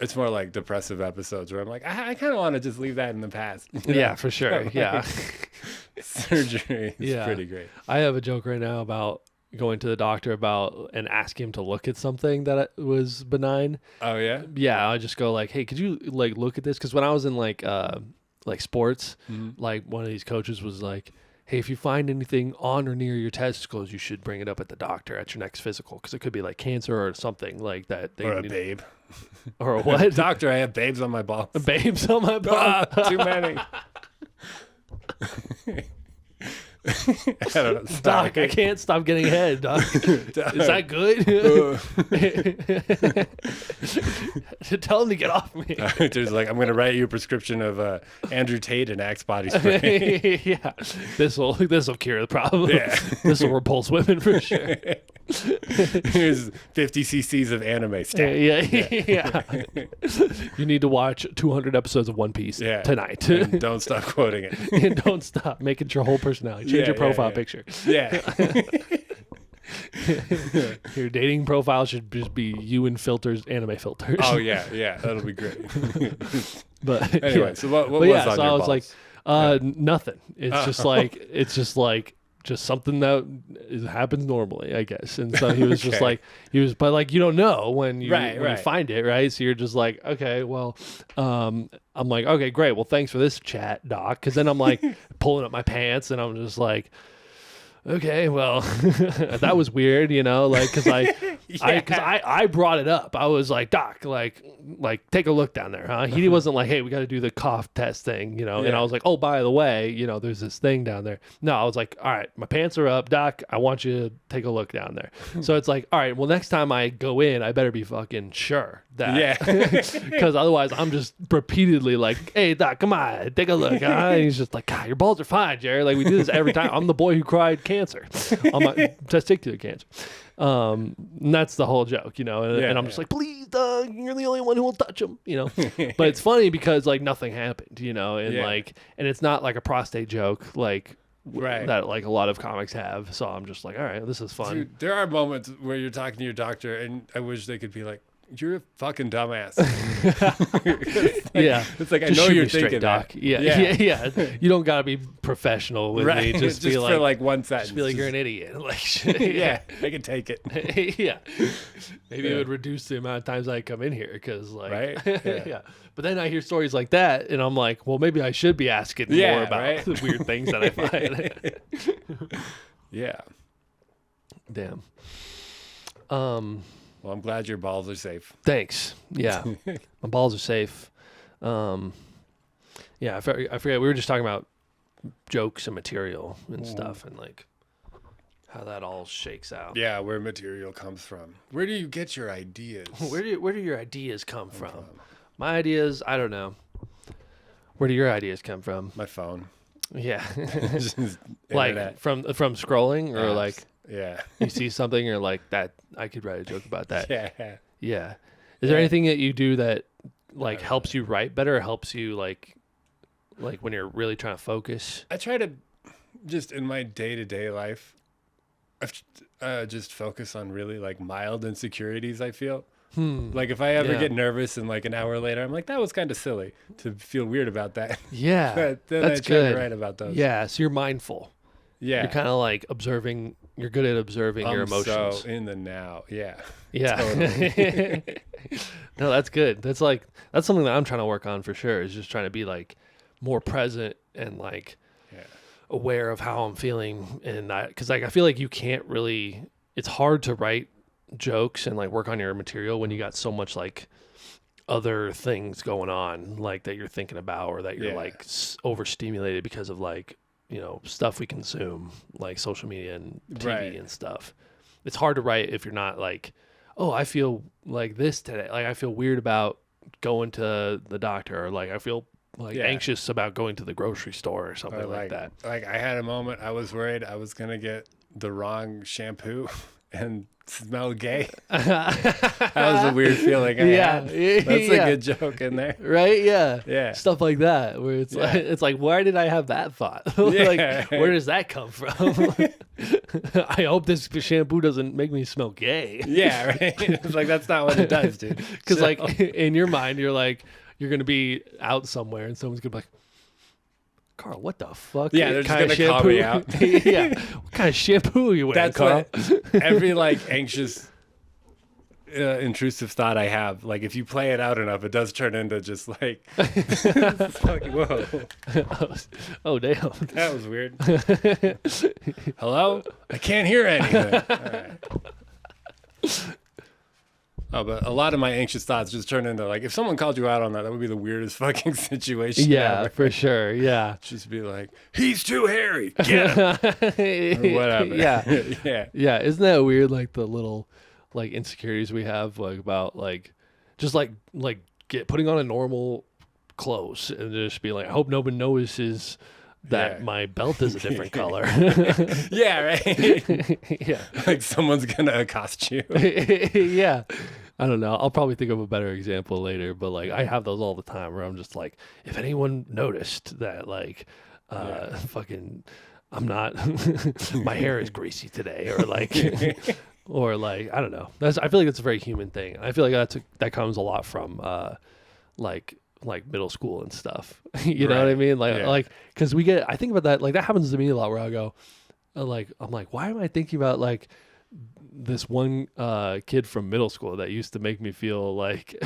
B: It's more like depressive episodes where I'm like, I kind of want to just leave that in the past. You know?
A: yeah, for sure. Yeah.
B: Surgery is
A: Yeah.
B: pretty great.
A: I have a joke right now about going to the doctor about and ask him to look at something that was benign.
B: Oh, yeah?
A: Yeah, I just go like, "Hey, could you like look at this?" Because when I was in like sports,
B: Mm-hmm.
A: like one of these coaches was like, "Hey, if you find anything on or near your testicles, you should bring it up at the doctor at your next physical, because it could be like cancer or something like that."
B: Or a babe.
A: Or a what?
B: Doctor, I have babes on my balls.
A: Babes on my bum.
B: Too many. I don't know.
A: Doc,
B: Sorry.
A: I can't stop getting head, Doc.
B: Doc.
A: Is that good? Tell him to get off me.
B: Doctor's like, I'm going to write you a prescription of Andrew Tate and Axe body spray.
A: Yeah, this'll cure the problem.
B: Yeah.
A: This will repulse women for sure.
B: Here's 50 cc's of anime stuff.
A: Yeah. You need to watch 200 episodes of One Piece
B: Yeah.
A: tonight.
B: And don't stop quoting it.
A: And don't stop. Make it your whole personality. Change
B: Yeah,
A: your profile
B: yeah.
A: picture.
B: Yeah.
A: Your dating profile should just be you and filters, anime filters.
B: Oh, yeah. That'll be great.
A: But
B: Anyway,
A: yeah.
B: so what
A: But
B: was
A: yeah,
B: on
A: so
B: your
A: I was
B: balls?
A: like, nothing. It's just like something that happens normally, I guess. And so he was just
B: Okay.
A: like, but like you don't know when you
B: Right,
A: when you
B: right.
A: find it, right? So you're just like, okay, well, I'm like, okay, great. Well, thanks for this chat, doc. Because then I'm like pulling up my pants, and I'm just like, okay, well, that was weird, like, because I brought it up. I was like, doc, like take a look down there, huh? He wasn't like, hey, we got to do the cough test thing, And
B: Yeah.
A: I was like, oh, by the way, there's this thing down there. No, I was like, all right, my pants are up, doc. I want you to take a look down there. So it's like, all right, well, next time I go in, I better be fucking sure that,
B: Yeah.
A: because otherwise I'm just repeatedly like, hey, doc, come on, take a look. Huh? And he's just like, God, your balls are fine, Jerry. Like we do this every time. I'm the boy who cried cancer, on my testicular cancer. And that's the whole joke, and I'm just like, please, Doug, you're the only one who will touch him, But it's funny because like nothing happened, and
B: Yeah.
A: like, and it's not like a prostate joke like
B: Right.
A: that like a lot of comics have. So I'm just like, all right, this is fun.
B: Dude, there are moments where you're talking to your doctor and I wish they could be like, you're a fucking dumbass.
A: Yeah.
B: It's like, I
A: Just
B: know
A: shoot
B: you're
A: me straight,
B: thinking
A: Doc.
B: that.
A: Yeah. You don't gotta be professional with
B: Right.
A: me. Just be
B: for
A: like,
B: like one sentence.
A: just be like you're an idiot. Like,
B: Yeah, I can take it.
A: Yeah. Maybe
B: Yeah.
A: it would reduce the amount of times I come in here because, like,
B: Right?
A: Yeah.
B: Yeah.
A: But then I hear stories like that, and I'm like, well, maybe I should be asking
B: Yeah,
A: more about
B: right?
A: the weird things that I find.
B: Yeah.
A: Damn.
B: Well, I'm glad your balls are safe.
A: Thanks. Yeah, my balls are safe. Yeah, I forget. We were just talking about jokes and material and stuff, and like how that all shakes out.
B: Yeah, where material comes from. Where do you get your ideas?
A: Where do your ideas come from? My ideas, I don't know. Where do your ideas come from?
B: My phone.
A: Yeah,
B: Just
A: like
B: internet
A: from scrolling, or
B: apps.
A: like
B: Yeah.
A: you see something, or like that. I could write a joke about that.
B: Yeah.
A: Yeah. Is there
B: Yeah.
A: anything that you do that like helps you write better, or helps you like when you're really trying to focus?
B: I try to just in my day-to-day life, just focus on really like mild insecurities, I feel. Like if I ever
A: Yeah.
B: get nervous and like an hour later, I'm like, that was kind of silly to feel weird about that.
A: Yeah.
B: But then
A: That's
B: I try
A: good.
B: to write about those.
A: Yeah. So you're mindful.
B: Yeah.
A: You're kind of like observing. You're good at observing your emotions.
B: So in the now. Yeah.
A: Yeah.
B: Totally.
A: No, that's good. That's something that I'm trying to work on for sure, is just trying to be like more present and like
B: Yeah.
A: aware of how I'm feeling. And because like I feel like you can't really, it's hard to write jokes and like work on your material when you got so much like other things going on, like that you're thinking about, or that you're
B: Yeah.
A: like overstimulated because of like, you know, stuff we consume, like social media and TV
B: Right.
A: and stuff. It's hard to write if you're not like, oh, I feel like this today. Like I feel weird about going to the doctor, or like I feel like
B: Yeah.
A: anxious about going to the grocery store or something
B: Or
A: like that.
B: Like I had a moment, I was worried I was going to get the wrong shampoo and smell gay. That was a weird feeling I
A: Yeah.
B: had.
A: Yeah.
B: That's a good joke in there.
A: Right? Yeah.
B: Yeah.
A: Stuff like that, where it's
B: Yeah.
A: like why did I have that thought? Like,
B: Yeah.
A: where does that come from? I hope this shampoo doesn't make me smell gay.
B: Yeah, right. It's like, that's not what it does, dude.
A: Because
B: So-
A: like in your mind, you're like, you're gonna be out somewhere and someone's gonna be like, Carl, what the fuck?
B: Yeah, they're just
A: kind
B: gonna call me out.
A: Yeah, what kind of shampoo are you wearing,
B: that's
A: Carl?
B: what every like anxious, intrusive thought I have. Like if you play it out enough, it does turn into just like, it's like, whoa,
A: Oh damn.
B: that was weird. Hello? I can't hear anything. All right. Oh, but a lot of my anxious thoughts just turn into like, if someone called you out on that, that would be the weirdest fucking situation.
A: Yeah,
B: ever.
A: for sure. Yeah.
B: Just be like, he's too hairy. Get him. Or whatever.
A: Yeah.
B: Yeah.
A: Yeah. Isn't that weird? Like the little like insecurities we have, like about like just like putting on a normal clothes and just be like, I hope nobody notices that
B: Yeah.
A: my belt is a different color.
B: Yeah, right.
A: Yeah.
B: Like someone's gonna accost you.
A: Yeah. I don't know. I'll probably think of a better example later, but like I have those all the time where I'm just like, if anyone noticed that like fucking I'm not my hair is greasy today, or like or like I don't know. I feel like that's a very human thing. I feel like that comes a lot from like middle school and stuff. You know what I
B: Right.
A: mean? Like
B: Yeah.
A: like cuz I think about that, like that happens to me a lot where I go I'm like, why am I thinking about like this one kid from middle school that used to make me feel like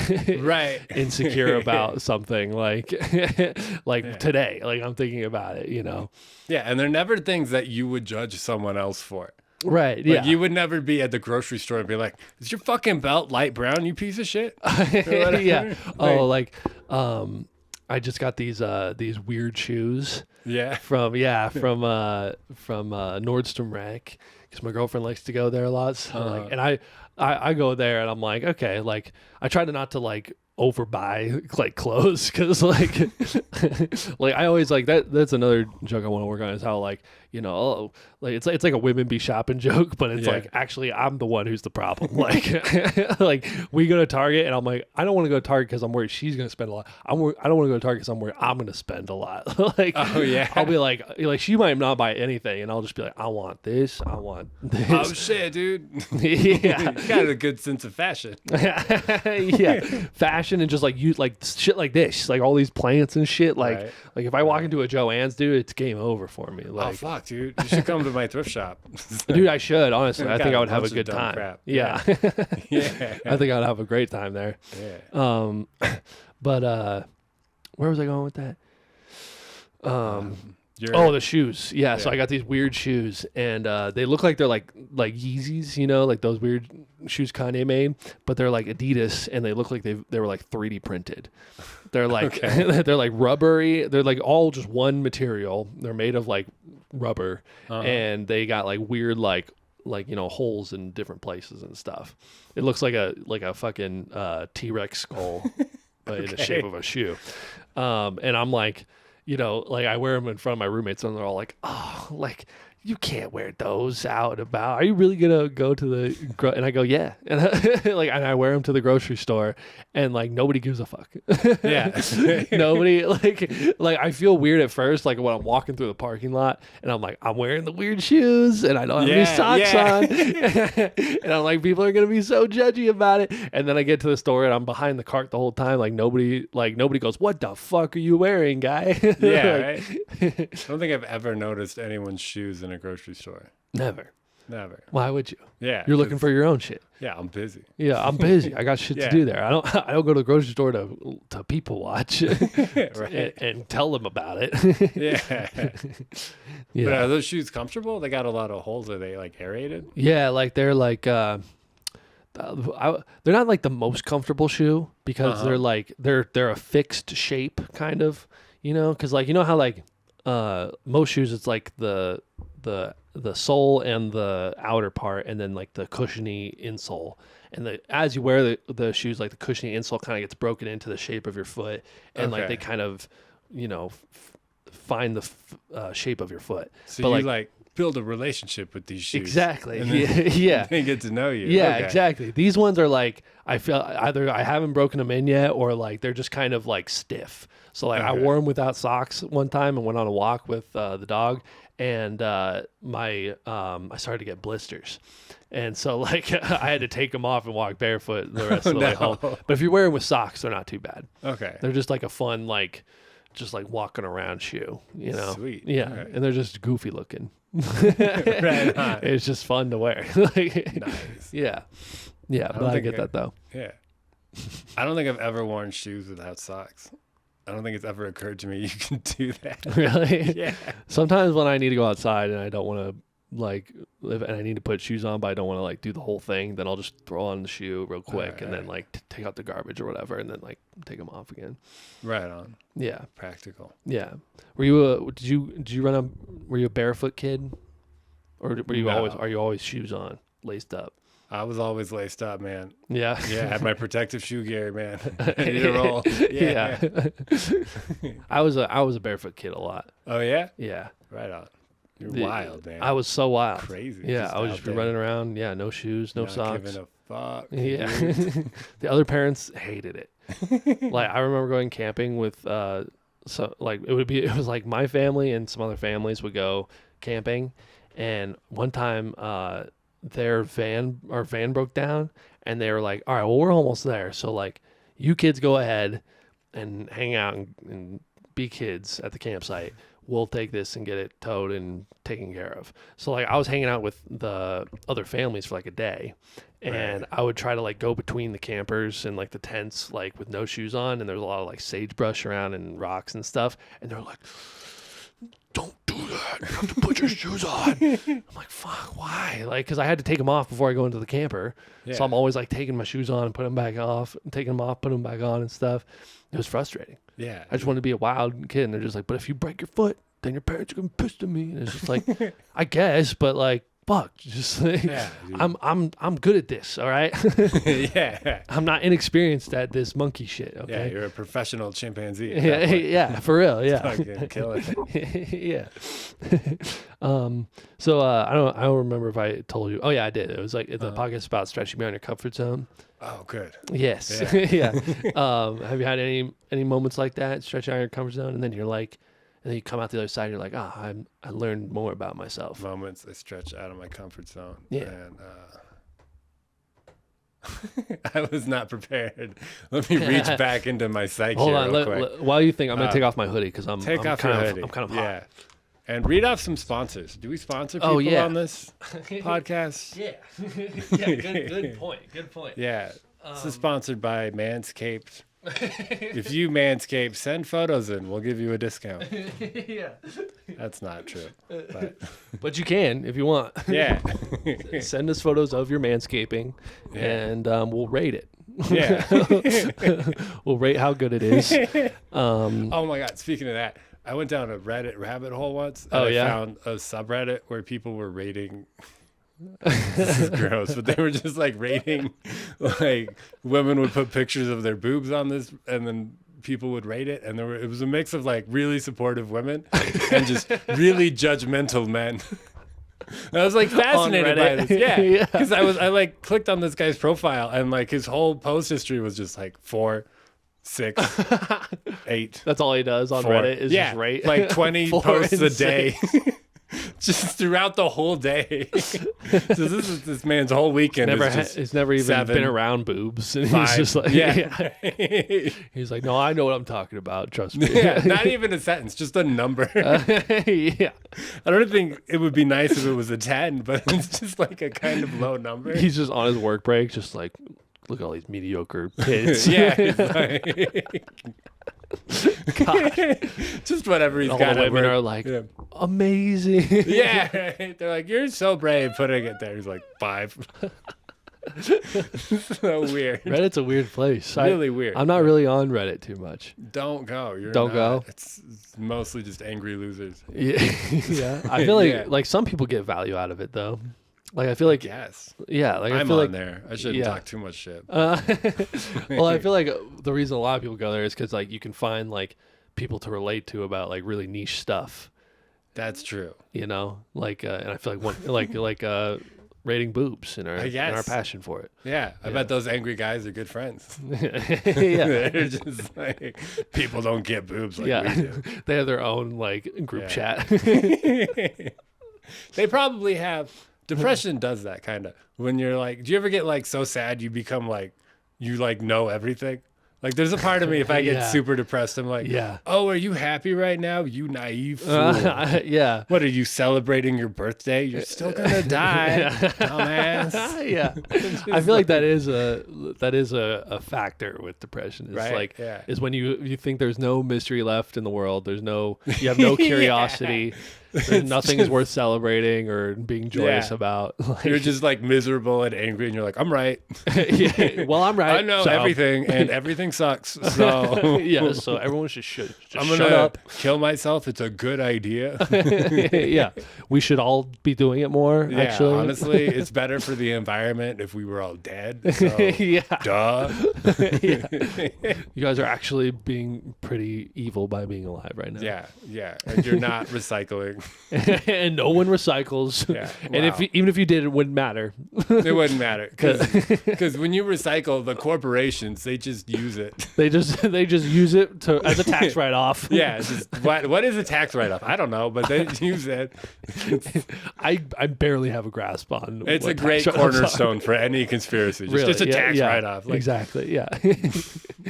B: Right.
A: insecure about something like
B: Yeah.
A: today. Like I'm thinking about it, you know.
B: Yeah, and they're never things that you would judge someone else for.
A: Right.
B: Like
A: Yeah.
B: you would never be at the grocery store and be like, "Is your fucking belt light brown, you piece of shit?" whatever.
A: Yeah.
B: Right.
A: Oh, like I just got these weird shoes
B: Yeah.
A: from Nordstrom Rack, because my girlfriend likes to go there a lot. So like, and I go there and I'm like, okay, like I try to not to like overbuy like clothes because like like I always like that's another joke I want to work on is how like like it's like a women be shopping joke, but it's like actually I'm the one who's the problem. Like like we go to Target and I'm like I don't want to go to Target because I'm worried she's gonna spend a lot. I don't want to go to Target because I'm worried I'm gonna spend a lot. Like I'll be like she might not buy anything and I'll just be like I want this, I want this.
B: Oh shit, dude.
A: Yeah,
B: You got a good sense of fashion.
A: Yeah, fashion and just like you like shit like this, like all these plants and shit. Like like if I walk into a Joann's, dude, it's game over for me. Like,
B: oh fuck, dude, you should come to my thrift shop.
A: Dude, I should honestly. I think I would have a
B: bunch of
A: good
B: dumb
A: time.
B: crap.
A: Yeah,
B: Yeah.
A: I think I would have a great time there.
B: Yeah.
A: But where was I going with that?
B: You're-
A: The shoes. Yeah, so I got these weird shoes, and they look like they're like Yeezys, like those weird shoes Kanye made, but they're like Adidas, and they look like they were like 3D printed. They're like they're like rubbery. They're like all just one material. They're made of like rubber, and they got like weird like holes in different places and stuff. It looks like a fucking T-Rex skull, but in the shape of a shoe. And I'm like. Like I wear them in front of my roommates and they're all like, oh, like you can't wear those out and about. Are you really going to go to the, and I go, yeah. And and I wear them to the grocery store and like nobody gives a fuck.
B: Yeah.
A: Nobody like I feel weird at first, like when I'm walking through the parking lot and I'm like, I'm wearing the weird shoes and I don't have any socks on. And I'm like, people are going to be so judgy about it. And then I get to the store and I'm behind the cart the whole time. Like nobody goes, what the fuck are you wearing, guy?
B: Yeah. Right? I don't think I've ever noticed anyone's shoes in a grocery store.
A: Never. Why would you?
B: Yeah.
A: You're looking for your own shit.
B: Yeah, I'm busy.
A: Yeah, I'm busy. I got shit to do there. I don't go to the grocery store to people watch and tell them about it.
B: Yeah.
A: Yeah.
B: But are those shoes comfortable? They got a lot of holes. Are they like aerated?
A: Yeah, like they're like they're not like the most comfortable shoe because they're like they're a fixed shape kind of, because like how like most shoes it's like the sole and the outer part and then like the cushiony insole, and as you wear the shoes, like the cushiony insole kind of gets broken into the shape of your foot, and like they kind of find the shape of your foot.
B: So
A: but
B: you like build a relationship with these shoes.
A: Exactly.
B: And then
A: Yeah.
B: they get to know you.
A: Yeah,
B: Okay.
A: exactly. These ones are like, I feel either I haven't broken them in yet or like they're just kind of like stiff. So like I wore them without socks one time and went on a walk with the dog, and I started to get blisters. And so like I had to take them off and walk barefoot the rest of the way home. But if you're wearing with socks, they're not too bad.
B: Okay.
A: They're just like a fun just like walking around shoe,
B: Sweet.
A: Yeah,
B: Right.
A: and they're just goofy looking.
B: Right on.
A: It's just fun to wear.
B: Nice.
A: Yeah, but I get that though.
B: Yeah. I don't think I've ever worn shoes without socks. I don't think it's ever occurred to me you can do that.
A: Really?
B: Yeah.
A: Sometimes when I need to go outside and I don't want to and I need to put shoes on, but I don't want to do the whole thing, then I'll just throw on the shoe real quick and then take out the garbage or whatever, and then take them off again.
B: Right on.
A: Yeah.
B: Practical.
A: Yeah. Were you were you a barefoot kid, or were you are you always shoes on, laced up?
B: I was always laced up, man.
A: Yeah.
B: Yeah, I had my protective shoe gear, man. Ready to roll.
A: Yeah. I was a barefoot kid a lot.
B: Oh yeah?
A: Yeah.
B: Right on. You're wild, man.
A: I was so wild.
B: Crazy.
A: Yeah,
B: Just
A: I would
B: out
A: just be
B: there,
A: running around. Yeah, no shoes, no
B: not
A: socks.
B: giving a fuck.
A: Yeah.
B: dude.
A: The other parents hated it. Like I remember going camping with so like it was like my family and some other families would go camping, and one time our van broke down, and they were like, all right, well, we're almost there, so like you kids go ahead and hang out and be kids at the campsite. We'll take this and get it towed and taken care of. So like I was hanging out with the other families for like a day, and I would try to go between the campers and the tents with no shoes on, and there's a lot of sagebrush around and rocks and stuff, and they're like, don't do that, you have to put your shoes on. I'm like, fuck, why? Because I had to take them off before I go into the camper.
B: Yeah.
A: So I'm always taking my shoes on and putting them back off, and taking them off, putting them back on and stuff. It was frustrating.
B: Yeah.
A: I just wanted to be a wild kid, and they're just like, but if you break your foot, then your parents are going to be pissed at me. And it's just like, I guess, but fuck, just like,
B: Yeah, dude.
A: I'm good at this, all right?
B: Yeah.
A: I'm not inexperienced at this monkey shit,
B: Yeah,
A: okay?
B: you're a professional chimpanzee. at
A: Yeah,
B: that point.
A: yeah, for real, yeah.
B: Fucking kill it.
A: Yeah. So I don't remember if I told you. Oh yeah, I did. It was like the podcast about stretching beyond your comfort zone.
B: Oh, good.
A: Yes.
B: Yeah.
A: Yeah. Have you had any moments like that, stretching out your comfort zone, and then you're like, and then you come out the other side, and you're like, I learned more about myself.
B: Moments I stretch out of my comfort zone.
A: Yeah.
B: And I was not prepared. Let me reach back into my psyche
A: Hold on,
B: real quick.
A: while you think, I'm gonna take off my hoodie because I'm
B: Take off
A: kind
B: your
A: of
B: hoodie.
A: I'm kind of hot.
B: Yeah. And read off some sponsors. Do we sponsor people
A: yeah.
B: on this podcast?
A: Yeah. Yeah. Good point. Good point.
B: Yeah. This is sponsored by Manscaped. If you Manscaped, send photos in. We'll give you a discount.
A: Yeah.
B: That's not true. But
A: But you can if you want.
B: yeah.
A: Send us photos of your manscaping, and we'll rate it.
B: Yeah.
A: We'll rate how good it is.
B: Oh my God. Speaking of that, I went down a Reddit rabbit hole once. And I found a subreddit where people were rating. This is gross, but they were just like rating, like women would put pictures of their boobs on this, and then people would rate it, and it was a mix of like really supportive women and just really judgmental men. And I was like fascinated by this, yeah, because I like clicked on this guy's profile, and like his whole post history was just like 4, 6, 8.
A: That's all he does on
B: 4.
A: Reddit is just rate.
B: Like 20
A: 4
B: posts a
A: and
B: day. Just throughout the whole day. So this is this man's whole weekend.
A: He's never even
B: 7,
A: been around boobs, and
B: 5.
A: he's just like,
B: Yeah.
A: He's like, no, I know what I'm talking about. Trust me.
B: Yeah, not even a sentence, just a number.
A: Yeah.
B: I don't think it would be nice if it was a 10, but it's just like a kind of low number.
A: He's just on his work break, just like, look at all these mediocre kids.
B: Yeah. It's like,
A: God.
B: just whatever he's
A: All
B: got.
A: the
B: at
A: women
B: work.
A: are like,
B: Yeah.
A: amazing.
B: Yeah, right. They're like, you're so brave putting it there. He's like, 5. So weird.
A: Reddit's a weird place.
B: Really weird.
A: I'm not really on Reddit too much.
B: Don't go.
A: Don't go?
B: It's mostly just angry losers.
A: Yeah. Yeah. I feel like
B: Yeah.
A: like some people get value out of it though. Like I feel like
B: Yes.
A: yeah, like I
B: I'm
A: feel
B: on
A: like
B: there. I shouldn't
A: yeah.
B: talk too much shit.
A: well, I feel like the reason a lot of people go there is because like you can find like people to relate to about like really niche stuff.
B: That's true.
A: You know, like and I feel like one like rating boobs and our passion for it.
B: Yeah. I bet those angry guys are good friends.
A: Yeah.
B: They're just like, people don't get boobs like we do.
A: They have their own like group chat.
B: They probably have. Depression does that kind of. When you're like, do you ever get like so sad you become like, you like know everything? Like there's a part of me, if I get super depressed, I'm like, oh, are you happy right now? You naive fool.
A: Yeah.
B: What, are you celebrating your birthday? You're still gonna die, dumbass.
A: Yeah. I feel like that is a factor with depression. It's
B: Right,
A: like
B: yeah.
A: is when you think there's no mystery left in the world. You have no curiosity. Nothing is worth celebrating or being joyous about. Like,
B: You're just like miserable and angry, and you're like, I'm right.
A: yeah, well, I'm right.
B: I know
A: so.
B: everything, and everything sucks. So
A: Yeah, so everyone should just
B: I'm
A: shut
B: gonna
A: up.
B: kill myself. It's a good idea.
A: Yeah, we should all be doing it more.
B: Yeah,
A: actually,
B: honestly, it's better for the environment if we were all dead. So,
A: yeah,
B: duh.
A: yeah. You guys are actually being pretty evil by being alive right now.
B: Yeah. And you're not recycling.
A: And no one recycles.
B: Yeah.
A: And
B: Wow.
A: even if you did, it wouldn't matter.
B: It wouldn't matter because when you recycle, the corporations, they just use it.
A: They just use it as a tax write off.
B: Yeah. It's just, what is a tax write off? I don't know, but they use it.
A: I barely have a grasp on.
B: It's
A: what
B: a great
A: tax write-offs
B: cornerstone for any conspiracy. Just,
A: Really?
B: just a tax write off. Like,
A: Exactly. Yeah.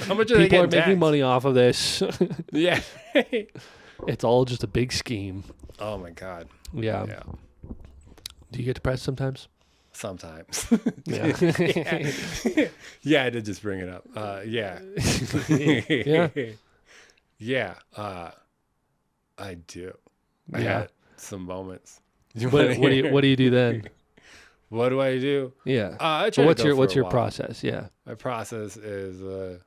B: how much are they
A: People are
B: getting
A: making
B: taxed?
A: money off of this.
B: Yeah.
A: It's all just a big scheme.
B: Oh my God.
A: Yeah.
B: Yeah.
A: Do you get depressed sometimes?
B: Sometimes.
A: Yeah.
B: Yeah, I did just bring it up. Yeah.
A: Yeah.
B: Yeah. I do. I
A: Yeah.
B: had some moments.
A: What do you do then?
B: What do I do?
A: Yeah.
B: I try
A: Well,
B: to go for
A: what's
B: a
A: your
B: walk.
A: process? Yeah.
B: My process is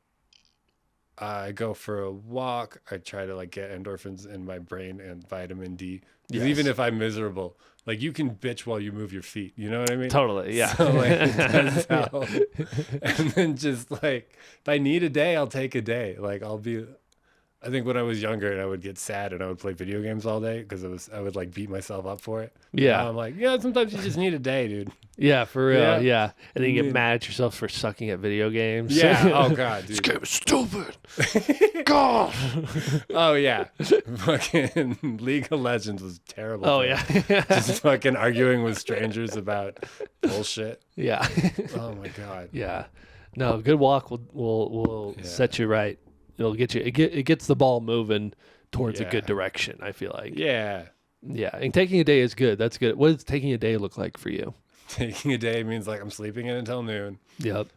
B: I go for a walk. I try to like get endorphins in my brain and vitamin D. 'Cause
A: Yes.
B: even if I'm miserable, like you can bitch while you move your feet. You know what I mean?
A: Totally. Yeah.
B: So like it does
A: Yeah.
B: help. And then just like if I need a day, I'll take a day. Like I think when I was younger and I would get sad and I would play video games all day because I would like beat myself up for it.
A: Yeah.
B: Now I'm like, yeah, sometimes you just need a day, dude.
A: Yeah, for real.
B: Yeah.
A: Yeah. And then you get
B: Mm.
A: mad at yourself for sucking at video games.
B: Yeah. Oh god,
A: This
B: dude.
A: game is stupid. God.
B: Oh yeah. Fucking League of Legends was terrible.
A: Oh,
B: for me.
A: yeah.
B: Just fucking arguing with strangers about bullshit.
A: Yeah.
B: Oh my god.
A: Yeah. No, a good walk will
B: Yeah.
A: set you right. It'll get you. It gets the ball moving towards a good
B: Yeah.
A: direction. I feel like.
B: Yeah.
A: Yeah, and taking a day is good. That's good. What does taking a day look like for you?
B: Taking a day means like I'm sleeping in until noon.
A: Yep.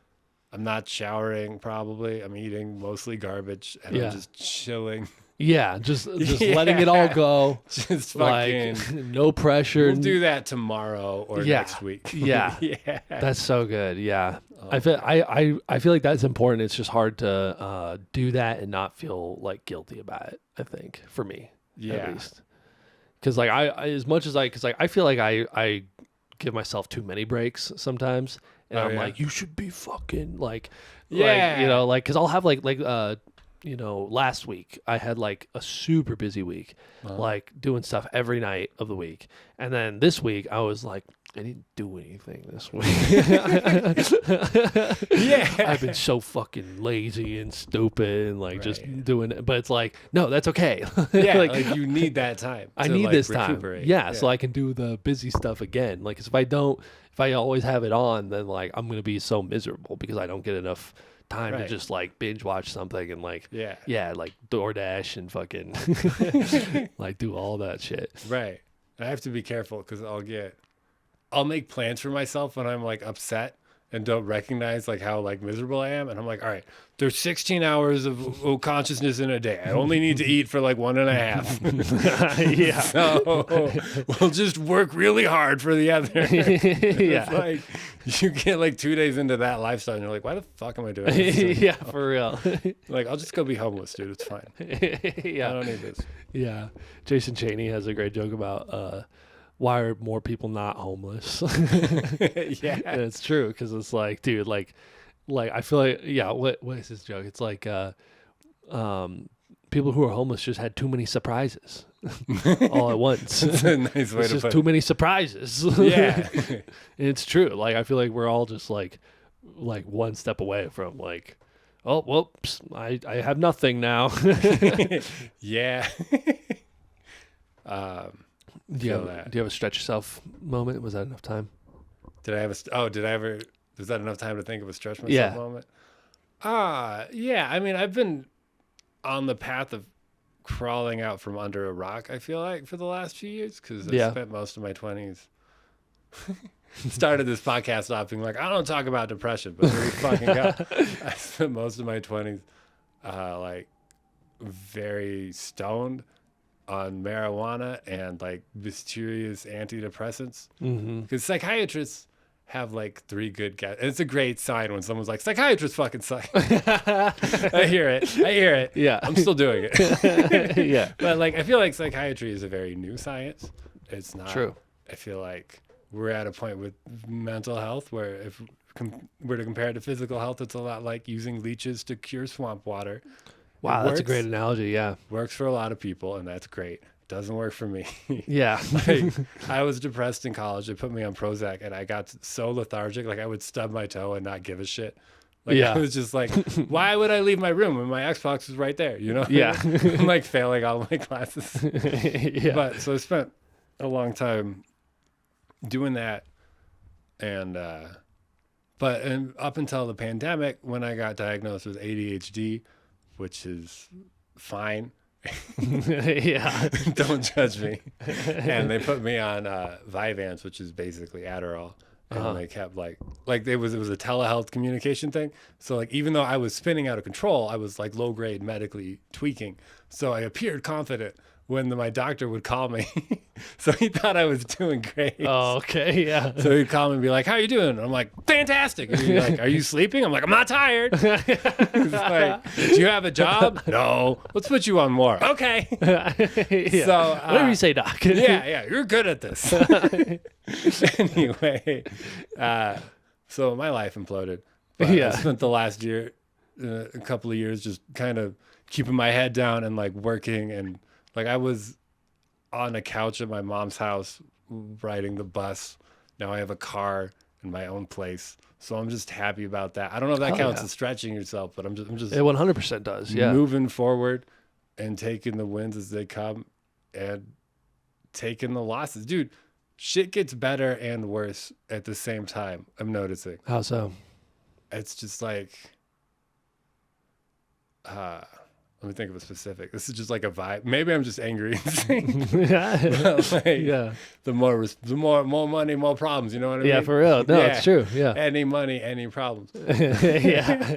B: I'm not showering probably. I'm eating mostly garbage and
A: Yeah.
B: I'm just chilling.
A: Yeah, just letting it all
B: Yeah.
A: go.
B: Just
A: Like
B: fucking
A: no pressure.
B: we'll do that tomorrow or
A: Yeah.
B: next week.
A: Yeah.
B: Yeah.
A: That's so good. Yeah.
B: Oh,
A: I feel I feel like that's important. It's just hard to do that and not feel like guilty about it. I think for me, at
B: yeah.
A: least, because like I as much as because like I feel like I give myself too many breaks sometimes, and
B: Oh,
A: I'm
B: yeah?
A: like you should be fucking like
B: Yeah.
A: you know like because I'll have like you know, last week I had like a super busy week, like doing stuff every night of the week. And then this week I was like, I didn't do anything this week.
B: Yeah.
A: I've been so fucking lazy and stupid and like just
B: Right.
A: doing it. But it's like, no, that's okay.
B: Yeah,
A: like,
B: like you need that time.
A: I
B: to,
A: need
B: like,
A: this time.
B: recuperate.
A: Yeah, so I can do the busy stuff again. Like, 'cause if I always have it on, then like I'm going to be so miserable because I don't get enough time to
B: Right.
A: just like binge watch something and like
B: Yeah.
A: like DoorDash and fucking like do all that shit.
B: Right. And I have to be careful because I'll make plans for myself when I'm like upset and don't recognize like how like miserable I am. And I'm like, all right, there's 16 hours of consciousness in a day. I only need to eat for like 1.5.
A: Yeah.
B: So we'll just work really hard for the other.
A: Yeah.
B: It's like you get like 2 days into that lifestyle and you're like, why the fuck am I doing this?
A: Yeah, for real.
B: Like, I'll just go be homeless, dude. It's fine. I
A: Yeah.
B: don't need this.
A: Yeah. Jason Chaney has a great joke about why are more people not homeless?
B: Yeah.
A: And it's true because it's like, dude, like I feel like, yeah. What is his joke? It's like, people who are homeless just had too many surprises all at once.
B: It's a nice way
A: It's
B: to
A: just
B: put
A: too
B: it.
A: many surprises.
B: Yeah.
A: And it's true. Like I feel like we're all just like one step away from like, oh, whoops, I have nothing now.
B: Yeah.
A: Do you
B: Feel
A: have
B: that.
A: do you have a stretch yourself moment? Was that enough time?
B: Did I ever, was that enough time to think of a stretch myself
A: Yeah.
B: moment? Yeah. I mean, I've been on the path of crawling out from under a rock, I feel like, for the last few years because I
A: Yeah.
B: spent most of my 20s. Started this podcast off being like, I don't talk about depression, but here we fucking go. I spent most of my 20s like very stoned on marijuana and like mysterious antidepressants
A: Mm-hmm.
B: because psychiatrists have like 3 good guys. And it's a great sign when someone's like, psychiatrists fucking suck. I hear it.
A: Yeah.
B: I'm still doing it.
A: Yeah.
B: But like, I feel like psychiatry is a very new science. It's not.
A: True.
B: I feel like we're at a point with mental health where if we're to compare it to physical health, it's a lot like using leeches to cure swamp water.
A: Wow,
B: It
A: that's a
B: works.
A: great analogy. Yeah.
B: Works for a lot of people, and that's great. Doesn't work for me.
A: Yeah.
B: Like, I was depressed in college. They put me on Prozac, and I got so lethargic. Like I would stub my toe and not give a shit. Like
A: Yeah.
B: I was just like, why would I leave my room when my Xbox was right there? You know?
A: Yeah.
B: I'm like failing all my classes.
A: Yeah.
B: But so I spent a long time doing that, and up until the pandemic, when I got diagnosed with ADHD, which is fine.
A: Yeah.
B: Don't judge me. And they put me on Vyvanse, which is basically Adderall. And they kept like it was a telehealth communication thing. So like even though I was spinning out of control, I was like low grade medically tweaking. So I appeared confident when my doctor would call me. So he thought I was doing great.
A: Oh, okay, yeah.
B: So he'd call me and be like, "How you doing?" And I'm like, "Fantastic." And he'd be like, "Are you sleeping?" I'm like, "I'm not tired." He's like, "Do you have a job?" "No." "Let's put you on more." "Okay."
A: Yeah.
B: So
A: Whatever you say, doc.
B: yeah, you're good at this. Anyway, so my life imploded. But
A: Yeah.
B: I spent the last year, a couple of years, just kind of keeping my head down and like working, and like I was on a couch at my mom's house riding the bus. Now I have a car in my own place, so I'm just happy about that. I don't know if that counts as stretching yourself, but I'm just
A: It 100% does. Yeah.
B: moving forward and taking the wins as they come and taking the losses. Dude, shit gets better and worse at the same time, I'm noticing.
A: How so?
B: It's just like, let me think of a specific. This is just like a vibe. Maybe I'm just angry. Like,
A: Yeah.
B: The more money, more problems. You know what I mean?
A: Yeah, for real. No,
B: Yeah.
A: it's true. Yeah.
B: Any money, any problems.
A: Yeah.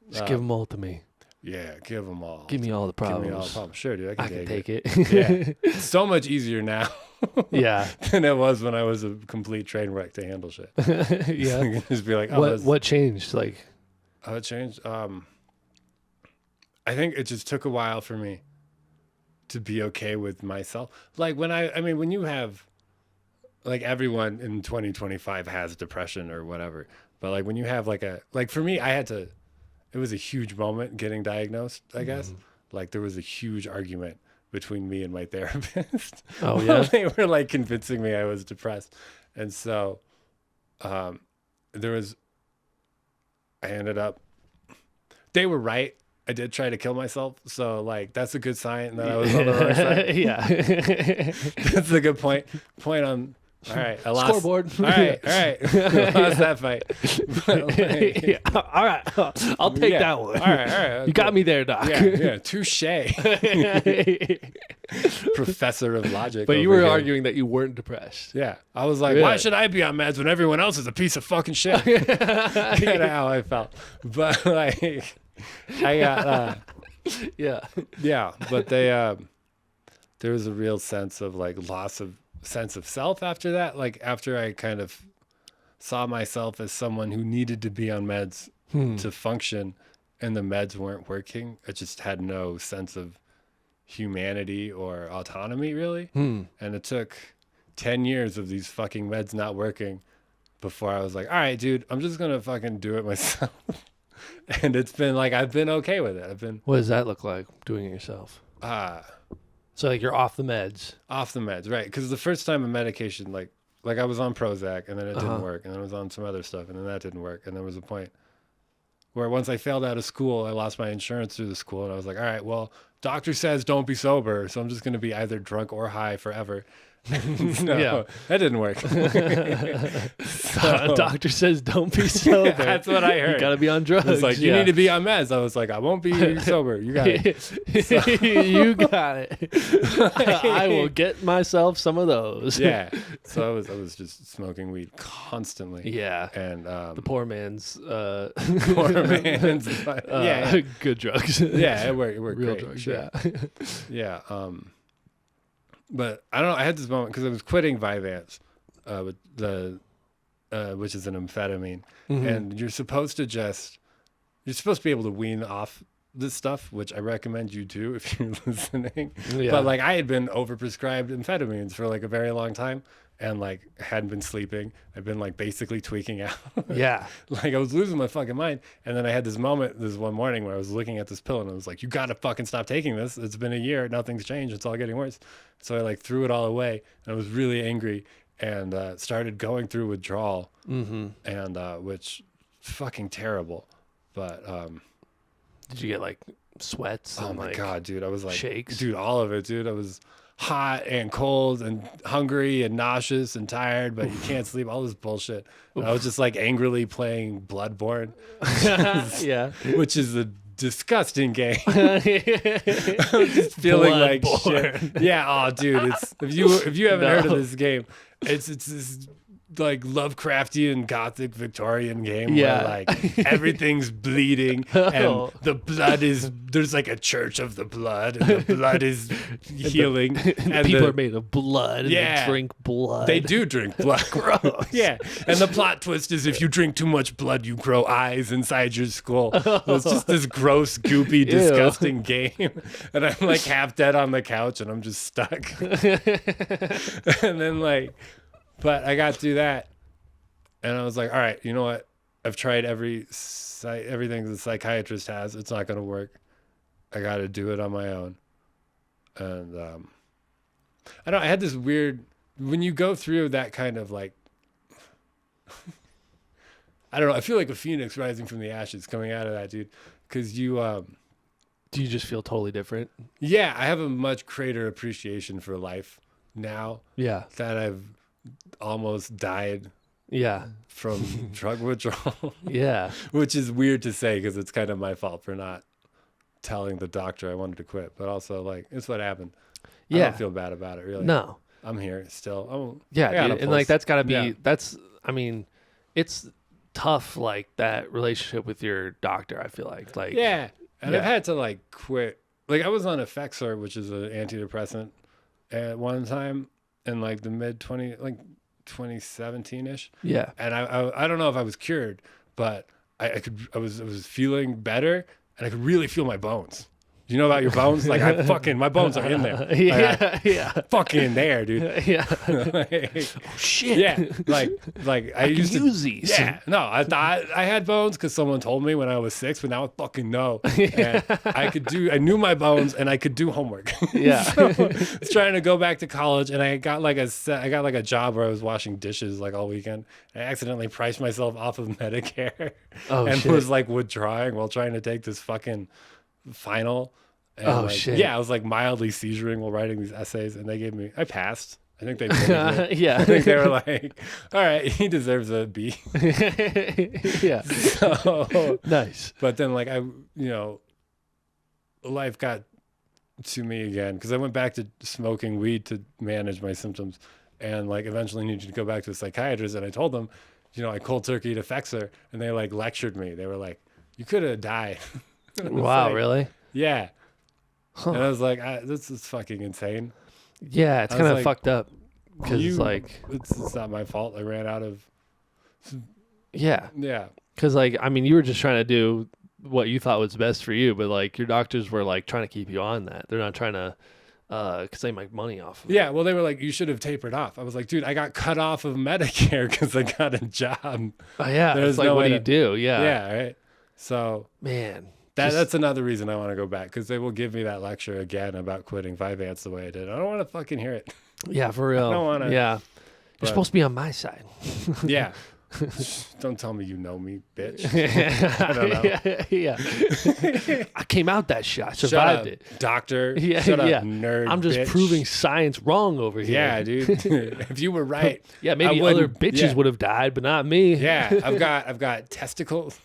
A: Just give them all to me.
B: Yeah, give them all.
A: Give me all the problems.
B: Give me all the problems. Sure, dude. I
A: I
B: can
A: can
B: take
A: take
B: it.
A: it.
B: Yeah. It's so much easier now
A: Yeah.
B: than it was when I was a complete train wreck to handle shit.
A: Yeah.
B: You can just be like, oh,
A: What changed? Like,
B: how it changed? I think it just took a while for me to be okay with myself. Like when you have, like everyone in 2025 has depression or whatever, but like when you have like for me, it was a huge moment getting diagnosed, I guess. Like there was a huge argument between me and my therapist.
A: oh yeah.
B: They were like convincing me I was depressed. And so I ended up, they were right. I did try to kill myself. So like, that's a good sign that I was on the wrong side.
A: Yeah.
B: That's a good point. On, all right. I lost.
A: Scoreboard.
B: All right. I lost that fight. But, like,
A: Yeah. All right. I'll take that one.
B: All right.
A: You got me there, doc.
B: Yeah. Touche. Professor of logic.
A: But you
B: over
A: were
B: here.
A: arguing that you weren't depressed.
B: Yeah. I was like,
A: Yeah.
B: why should I be on meds when everyone else is a piece of fucking shit? Kind of how I felt. But like, I got,
A: Yeah.
B: but there was a real sense of like sense of self after that. Like after I kind of saw myself as someone who needed to be on meds to function and the meds weren't working, I just had no sense of humanity or autonomy really. And it took 10 years of these fucking meds not working before I was like, all right, dude, I'm just going to fucking do it myself. And it's been like, I've been okay with it.
A: What does that look like, doing it yourself? So like you're off the meds.
B: Off the meds, right? Because the first time a medication, like I was on Prozac and then it didn't work, and then I was on some other stuff and then that didn't work, and there was a point where once I failed out of school, I lost my insurance through the school, and I was like, all right, well, doctor says don't be sober, so I'm just going to be either drunk or high forever. No,
A: Yeah.
B: that didn't work.
A: Doctor says don't be sober.
B: That's what I heard.
A: You gotta be on drugs.
B: It's like, you need to be on meds. I was like, I won't be sober. You got it.
A: You got it. I will get myself some of those.
B: Yeah. So I was just smoking weed constantly.
A: Yeah.
B: And
A: The poor man's
B: poor man's
A: good drugs.
B: yeah, it worked
A: Real
B: great.
A: drugs,
B: Sure.
A: yeah.
B: Yeah. But I don't know. I had this moment because I was quitting Vyvanse, with which is an amphetamine, and you're supposed to be able to wean off this stuff, which I recommend you do if you're listening.
A: Yeah.
B: But like I had been overprescribed amphetamines for like a very long time, and like hadn't been sleeping. I've been like basically tweaking out.
A: Yeah.
B: Like I was losing my fucking mind. And then I had this moment this one morning where I was looking at this pill and I was like, you gotta fucking stop taking this. It's been a year, nothing's changed, it's all getting worse. So I like threw it all away and I was really angry and started going through withdrawal, and which fucking terrible. But
A: Did you get like sweats?
B: oh
A: and,
B: my
A: like,
B: god, dude, I was like,
A: shakes?
B: dude, all of it, dude. I was hot and cold and hungry and nauseous and tired, but you can't sleep, all this bullshit. And I was just like angrily playing Bloodborne,
A: Yeah.
B: which is a disgusting game. I'm just feeling like shit. Yeah, oh dude, it's if you haven't heard of this game, it's this like Lovecraftian Gothic Victorian game
A: Yeah.
B: where like everything's bleeding and the blood is there's like a church of the blood and the blood is healing and
A: People are made of blood and
B: Yeah.
A: they drink blood.
B: they do drink blood.
A: Gross.
B: Yeah. And the plot twist is if you drink too much blood, you grow eyes inside your skull. So it's just this gross, goopy, disgusting game. And I'm like half dead on the couch and I'm just stuck. And then like, but I got through that. And I was like, all right, you know what? I've tried everything the psychiatrist has. It's not going to work. I got to do it on my own. And I had this weird, when you go through that kind of like, I don't know. I feel like a phoenix rising from the ashes coming out of that, dude. Because you,
A: Do you just feel totally different?
B: yeah, I have a much greater appreciation for life now
A: Yeah.
B: that I've almost died
A: Yeah.
B: from drug withdrawal,
A: Yeah.
B: which is weird to say because it's kind of my fault for not telling the doctor I wanted to quit. But also, like, it's what happened. I
A: Yeah.
B: don't feel bad about it, really.
A: No.
B: I'm here still. I got
A: Yeah,
B: a
A: dude. And like
B: pulse.
A: that's gotta be
B: Yeah.
A: I mean, it's tough, like that relationship with your doctor, I feel like
B: Yeah. And I've
A: Yeah.
B: had to like quit. Like I was on Effexor, which is an antidepressant at one time in like the mid 2017-ish.
A: Yeah.
B: And I don't know if I was cured, but I was feeling better and I could really feel my bones. You know about your bones? Like my bones are in there. Like,
A: Yeah.
B: fucking there, dude.
A: Yeah.
B: Like,
A: Oh shit.
B: yeah. Like I
A: I can
B: used to
A: use these.
B: Yeah, no, I thought I had bones because someone told me when I was 6, but now I fucking know. And I knew my bones and I could do homework.
A: Yeah.
B: So, I was trying to go back to college and I got like a job where I was washing dishes like all weekend. I accidentally priced myself off of Medicare
A: Oh
B: and
A: shit.
B: was like withdrawing while trying to take this fucking final. And
A: Oh,
B: like,
A: shit.
B: Yeah, I was like mildly seizuring while writing these essays and I passed. I think they voted me.
A: Yeah.
B: I think they were like, all right, he deserves a B.
A: Yeah.
B: So,
A: Nice.
B: but then like life got to me again because I went back to smoking weed to manage my symptoms and like eventually needed to go back to a psychiatrist and I told them, I cold turkeyed Effexor and they like lectured me. They were like, you could have died. And I was
A: Wow,
B: like,
A: really?
B: Yeah.
A: Huh.
B: And I was like, this is fucking insane.
A: Yeah, it's
B: I was
A: kind of
B: like,
A: fucked up because
B: it's not my fault. I ran out of,
A: yeah,
B: yeah.
A: because like I mean you were just trying to do what you thought was best for you, but like your doctors were like trying to keep you on that. They're not trying to because they make money off of it.
B: Yeah, well, they were like, you should have tapered off. I was like, dude, I got cut off of Medicare because I got a job.
A: Oh, yeah,
B: There's
A: it's like
B: no
A: what
B: way
A: do you do? Yeah,
B: Yeah, right. So
A: man.
B: that's another reason I want to go back because they will give me that lecture again about quitting 5-ants the way I did. I don't want to fucking hear it.
A: Yeah, for real.
B: don't wanna-
A: yeah, you're
B: but-
A: supposed to be on my side.
B: Yeah. Don't tell me you know me, bitch. I don't know.
A: Yeah. I came out that shit. I
B: Shut
A: survived
B: up,
A: it.
B: doctor.
A: Yeah,
B: Shut
A: yeah.
B: up, nerd.
A: I'm just
B: bitch.
A: proving science wrong over here.
B: Yeah, dude. If you were right.
A: Yeah, maybe
B: I
A: other
B: wouldn't-
A: bitches
B: yeah.
A: would have died, but not me.
B: Yeah, I've got testicles.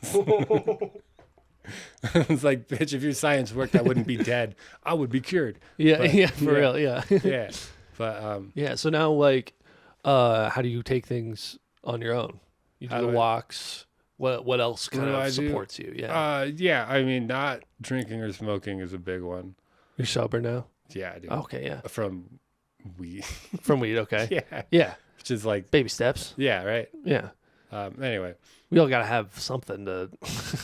B: It's like, bitch, if your science worked, I wouldn't be dead. I would be cured.
A: Yeah,
B: But,
A: yeah, for
B: yeah.
A: real, yeah.
B: Yeah. But
A: Yeah, so now like how do you take things on your own? You do
B: How
A: the
B: do I-
A: walks. What else
B: What
A: kind
B: do
A: of
B: I do?
A: supports you? Yeah.
B: yeah, I mean, not drinking or smoking is a big one.
A: You're sober now?
B: Yeah, I do.
A: Okay, yeah.
B: From weed.
A: From weed, okay.
B: Yeah.
A: Yeah.
B: Which is like,
A: Baby steps.
B: yeah, right.
A: Yeah.
B: Anyway,
A: We all got to have something to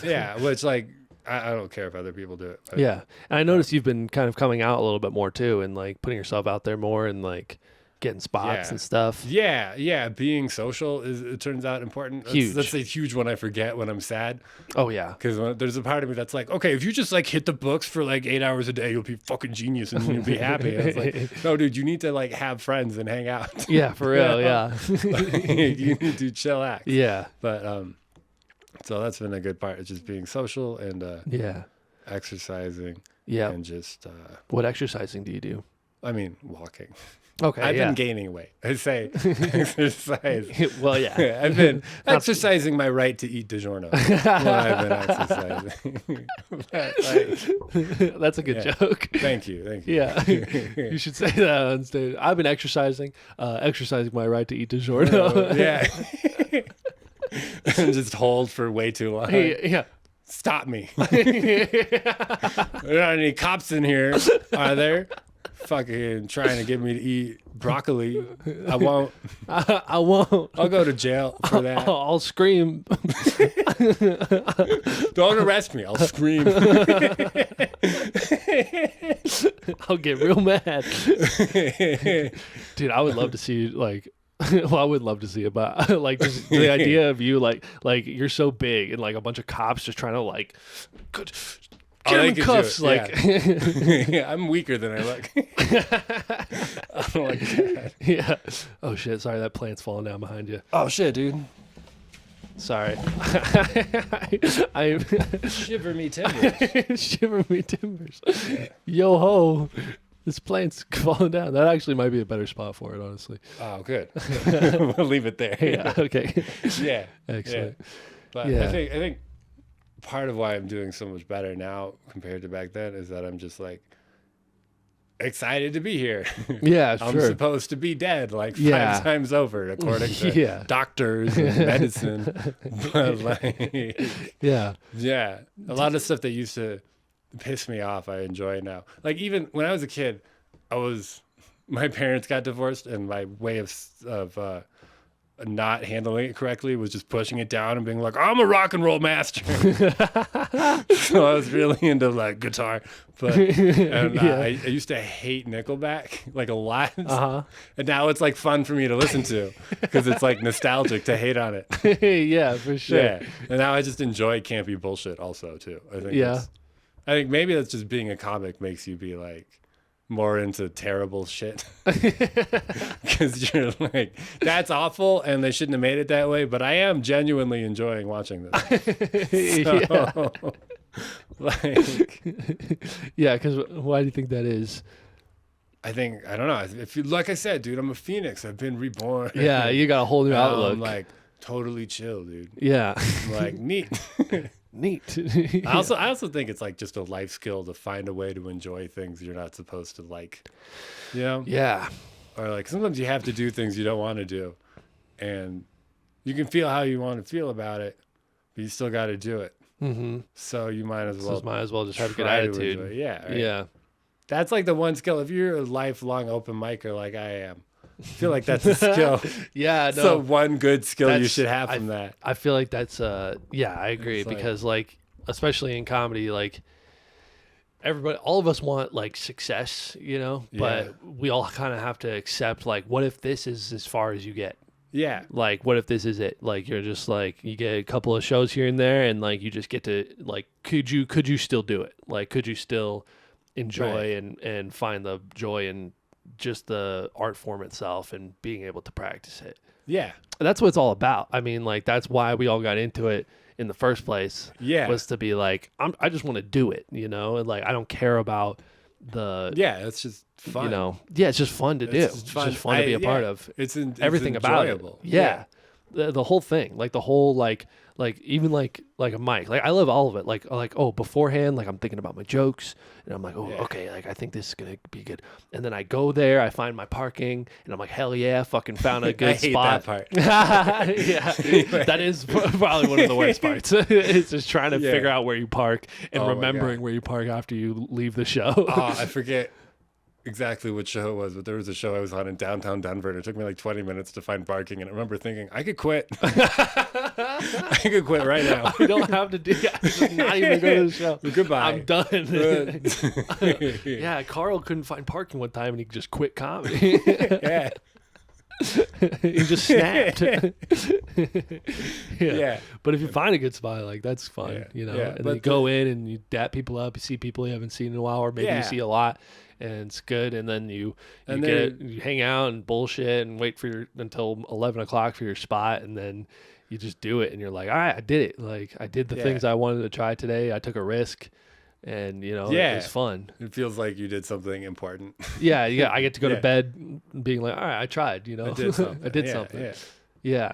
B: yeah, which like, I don't care if other people do it. but-
A: Yeah. And I noticed you've been kind of coming out a little bit more too and like putting yourself out there more and like getting spots
B: Yeah.
A: and stuff.
B: Yeah. Being social it turns out important.
A: Huge.
B: That's a huge one I forget when I'm sad.
A: Oh yeah.
B: Because there's a part of me that's like, okay, if you just like hit the books for like 8 hours a day, you'll be fucking genius and you'll be happy. I was like, no, dude, you need to like have friends and hang out.
A: Yeah, for real, yeah.
B: You need to chillax.
A: Yeah.
B: But so that's been a good part. It's just being social and
A: Yeah.
B: exercising
A: Yeah.
B: and just
A: What exercising do you do?
B: I mean walking.
A: Okay,
B: I've
A: yeah.
B: been gaining weight. I say exercise.
A: Well, yeah.
B: I've been exercising my right to eat DiGiorno when I've been exercising. But,
A: That's a good joke.
B: Thank you.
A: Yeah, you should say that on stage. I've been exercising my right to eat DiGiorno.
B: Yeah. And just hold for way too long.
A: Yeah.
B: Stop me. There aren't any cops in here, are there? Fucking trying to get me to eat broccoli. I won't.
A: I won't.
B: I'll go to jail for that.
A: I'll scream.
B: Don't arrest me. I'll scream.
A: I'll get real mad. Dude, I would love to see like well, I would love to see it, but like just the idea of you like you're so big and like a bunch of cops just trying to like get him in cuffs.
B: Yeah, I'm weaker than I look. Oh my god.
A: Yeah. Oh shit, sorry, that plant's falling down behind you.
B: Oh shit, dude.
A: Sorry. I
B: Shiver me timbers.
A: Shiver me timbers. Yo ho. This plant's falling down. That actually might be a better spot for it, honestly.
B: Oh, good. We'll leave it there.
A: Yeah. Okay.
B: Yeah.
A: Excellent.
B: Yeah. But
A: Yeah.
B: I think part of why I'm doing so much better now compared to back then is that I'm just like excited to be here.
A: Yeah,
B: I'm
A: sure.
B: supposed to be dead like
A: Yeah.
B: 5 times over, according to doctors and medicine. But like,
A: Yeah.
B: yeah, a lot of stuff that used to piss me off, I enjoy now. Like even when I was a kid, my parents got divorced, and my way of not handling it correctly was just pushing it down and being like, I'm a rock and roll master. So I was really into like guitar, but and, I used to hate Nickelback like a lot. And now it's like fun for me to listen to because it's like nostalgic to hate on it.
A: Yeah, for sure.
B: Yeah, and now I just enjoy campy bullshit also too. I think maybe that's just being a comic makes you be like more into terrible shit because you're like, that's awful and they shouldn't have made it that way, but I am genuinely enjoying watching this. So, like,
A: yeah, because why do you think that is?
B: I don't know, if you, like I said, dude, I'm a phoenix, I've been reborn.
A: Yeah, you got a whole new outlook.
B: I'm like totally chill, dude.
A: Yeah.
B: I'm like, neat.
A: Neat.
B: I also think it's like just a life skill to find a way to enjoy things you're not supposed to like, you know?
A: Yeah.
B: Or like sometimes you have to do things you don't want to do, and you can feel how you want to feel about it, but you still got to do it.
A: Mm-hmm.
B: So you might as well
A: just have a good
B: try to
A: attitude.
B: enjoy it. Yeah. Right?
A: Yeah.
B: That's like the one skill. If you're a lifelong open micer like I am, I feel like that's a skill.
A: Yeah. No.
B: So one good skill you should have from that.
A: I feel like that's yeah, I agree, because like especially in comedy, like all of us want like success, you know, but we all kind of have to accept like, what if this is as far as you get?
B: Yeah.
A: Like, what if this is it? Like, you're just like, you get a couple of shows here and there, and like you just get to like, could you still do it? Like, could you still enjoy and find the joy in just the art form itself and being able to practice it?
B: Yeah.
A: And that's what it's all about. I mean, like, that's why we all got into it in the first place.
B: Yeah.
A: Was to be like, I just want to do it, you know? And like, I don't care about
B: it's just fun.
A: You know? Yeah, it's just fun to do. It's just fun to be a part of.
B: It's
A: everything about it.
B: enjoyable.
A: Yeah. The whole thing, like the whole like even like a mic, like I love all of it. Like oh, beforehand, like I'm thinking about my jokes, and I'm like, oh, okay, like I think this is gonna be good. And then I go there, I find my parking, and I'm like, hell yeah, fucking found a good
B: I hate
A: spot.
B: that part.
A: Yeah, that is probably one of the worst parts. It's just trying to figure out where you park and remembering where you park after you leave the show.
B: Oh, I forget exactly what show it was, but there was a show I was on in downtown Denver, and it took me like 20 minutes to find parking, and I remember thinking, I could quit. I could quit right now.
A: I don't have to do that. I'm just not even go to the show.
B: Goodbye.
A: I'm done. Yeah, Carl couldn't find parking one time, and he just quit comedy.
B: Yeah.
A: He just snapped.
B: Yeah.
A: But if you find a good spot, like, that's fun, you know. And then you go in and you dap people up, you see people you haven't seen in a while, or maybe you see a lot, and it's good. And then you hang out and bullshit and wait until 11 o'clock for your spot, and then you just do it, and you're like, all right, I did it. Like, I did the things I wanted to try today. I took a risk. and it
B: Yeah.
A: was fun.
B: It feels like you did something important.
A: Yeah, I get to go to
B: Yeah.
A: bed being like, all right, I tried.
B: I did something.
A: I did
B: Yeah,
A: something.
B: Yeah.
A: Yeah.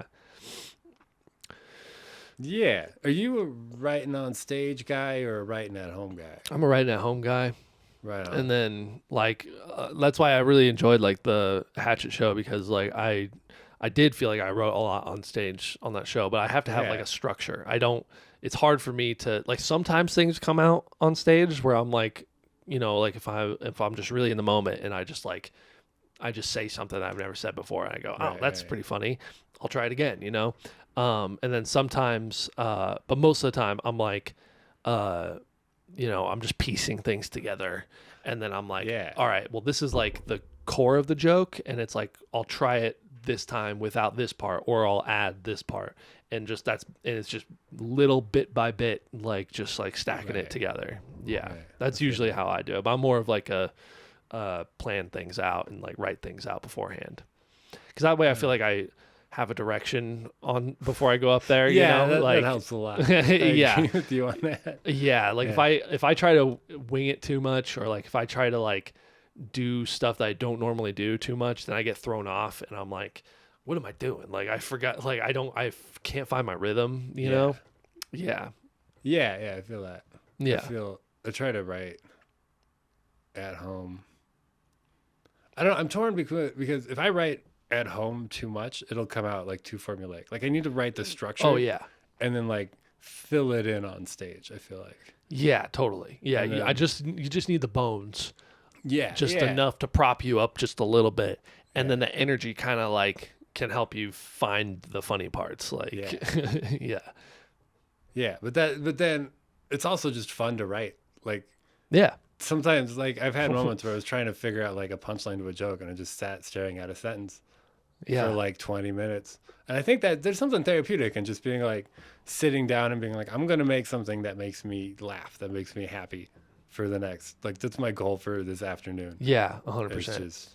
B: Yeah. Are you a writing on stage guy or a writing at home guy?
A: I'm a writing at home guy.
B: Right on.
A: And then that's why I really enjoyed like the Hatchet show, because like I did feel like I wrote a lot on stage on that show, but I have to have like
B: Yeah.
A: a structure. It's hard for me to, like, sometimes things come out on stage where I'm like, like if I'm just really in the moment and I just say something I've never said before and I go, oh, that's pretty funny. I'll try it again, and then sometimes, but most of the time I'm like, I'm just piecing things together, and then I'm like, all right, well, this is like the core of the joke, and it's like I'll try it this time without this part, or I'll add this part, and it's just little bit by bit, like just like stacking it together. Yeah, that's usually how I do it. But I'm more of like a plan things out and like write things out beforehand, because that way I feel like I have a direction on before I go up there.
B: That helps a lot. I agree with you on that.
A: Yeah, like if I try to wing it too much, or like if I try to like do stuff that I don't normally do too much, then I get thrown off, and I'm like, what am I doing? Like I forgot. Like I can't find my rhythm. You know? Yeah.
B: Yeah, I feel that.
A: Yeah.
B: I try to write at home. I don't know. I'm torn because if I write at home too much, it'll come out like too formulaic. Like I need to write the structure.
A: Oh yeah.
B: And then like fill it in on stage, I feel like.
A: Yeah, totally. Yeah,
B: And then,
A: you just need the bones.
B: Yeah.
A: Just enough to prop you up just a little bit. And then the energy kind of like can help you find the funny parts. Like
B: Yeah, but then it's also just fun to write. Like sometimes, like I've had moments where I was trying to figure out like a punchline to a joke, and I just sat staring at a sentence for like 20 minutes. And I think that there's something therapeutic in just being like sitting down and being like, I'm going to make something that makes me laugh, that makes me happy for the next, like that's my goal for this afternoon.
A: Yeah, 100%.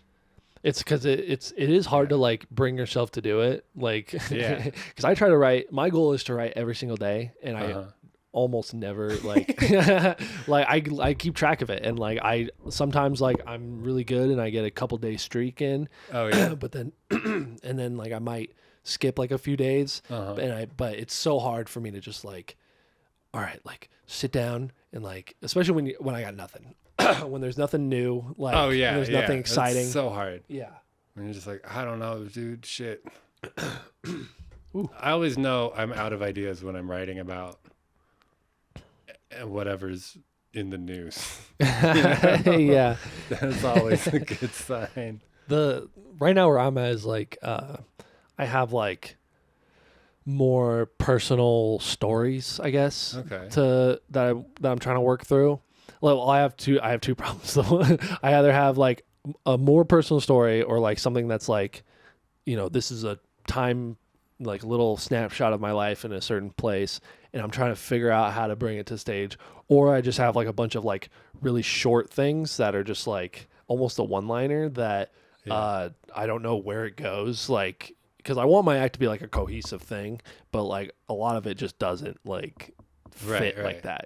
A: It's because it is hard to like bring yourself to do it. Like, because I try to write, my goal is to write every single day, and I almost never like I keep track of it, and like I sometimes like I'm really good and I get a couple days streak in, but then and then like I might skip like a few days, but it's so hard for me to just like, all right, like sit down and like, especially when I got nothing, when there's nothing new, like when there's nothing exciting.
B: It's so hard.
A: Yeah.
B: And you're just like, I don't know, dude, shit. I always know I'm out of ideas when I'm writing about whatever's in the news.
A: Yeah.
B: That's always a good sign.
A: Right now where I'm at is like, I have like more personal stories, I guess, that I'm trying to work through. Well, I have two problems though. I either have like a more personal story, or like something that's like, this is a time, like little snapshot of my life in a certain place, and I'm trying to figure out how to bring it to stage. Or I just have like a bunch of like really short things that are just like almost a one-liner that I don't know where it goes. Like, because I want my act to be like a cohesive thing, but like a lot of it just doesn't like fit like that,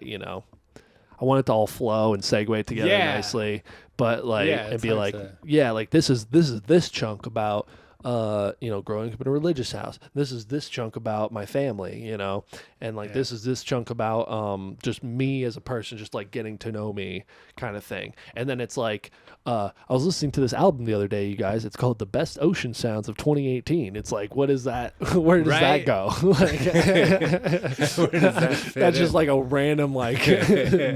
A: I want it to all flow and segue together nicely, but like and be like, like this is this chunk about growing up in a religious house. This is this chunk about my family, and like this is this chunk about just me as a person, just like getting to know me kind of thing. And then it's like I was listening to this album the other day, you guys. It's called The Best Ocean Sounds of 2018. It's like, what is that? Where does that go? Like,
B: where does that fit
A: that's
B: in?
A: just like a random like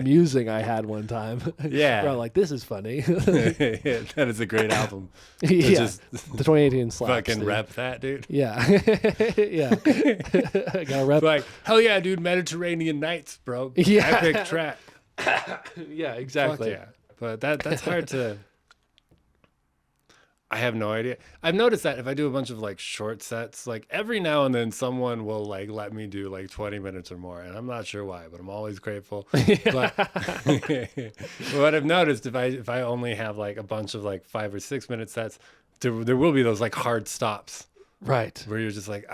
A: musing I had one time.
B: Yeah.
A: Where I'm like, this is funny.
B: That is a great album.
A: Just the 2018 slaps.
B: Fucking
A: dude.
B: rep that, dude.
A: Yeah. Yeah. I gotta rep.
B: Like, hell yeah, dude. Mediterranean Nights, bro.
A: Yeah.
B: Epic track.
A: Yeah, exactly.
B: Fuck yeah. But that's hard to. I have no idea. I've noticed that if I do a bunch of like short sets, like every now and then someone will like let me do like 20 minutes or more, and I'm not sure why, but I'm always grateful. But what I've noticed, if I only have like a bunch of like 5 or 6 minute sets, there will be those like hard stops,
A: Right.
B: where you're just like,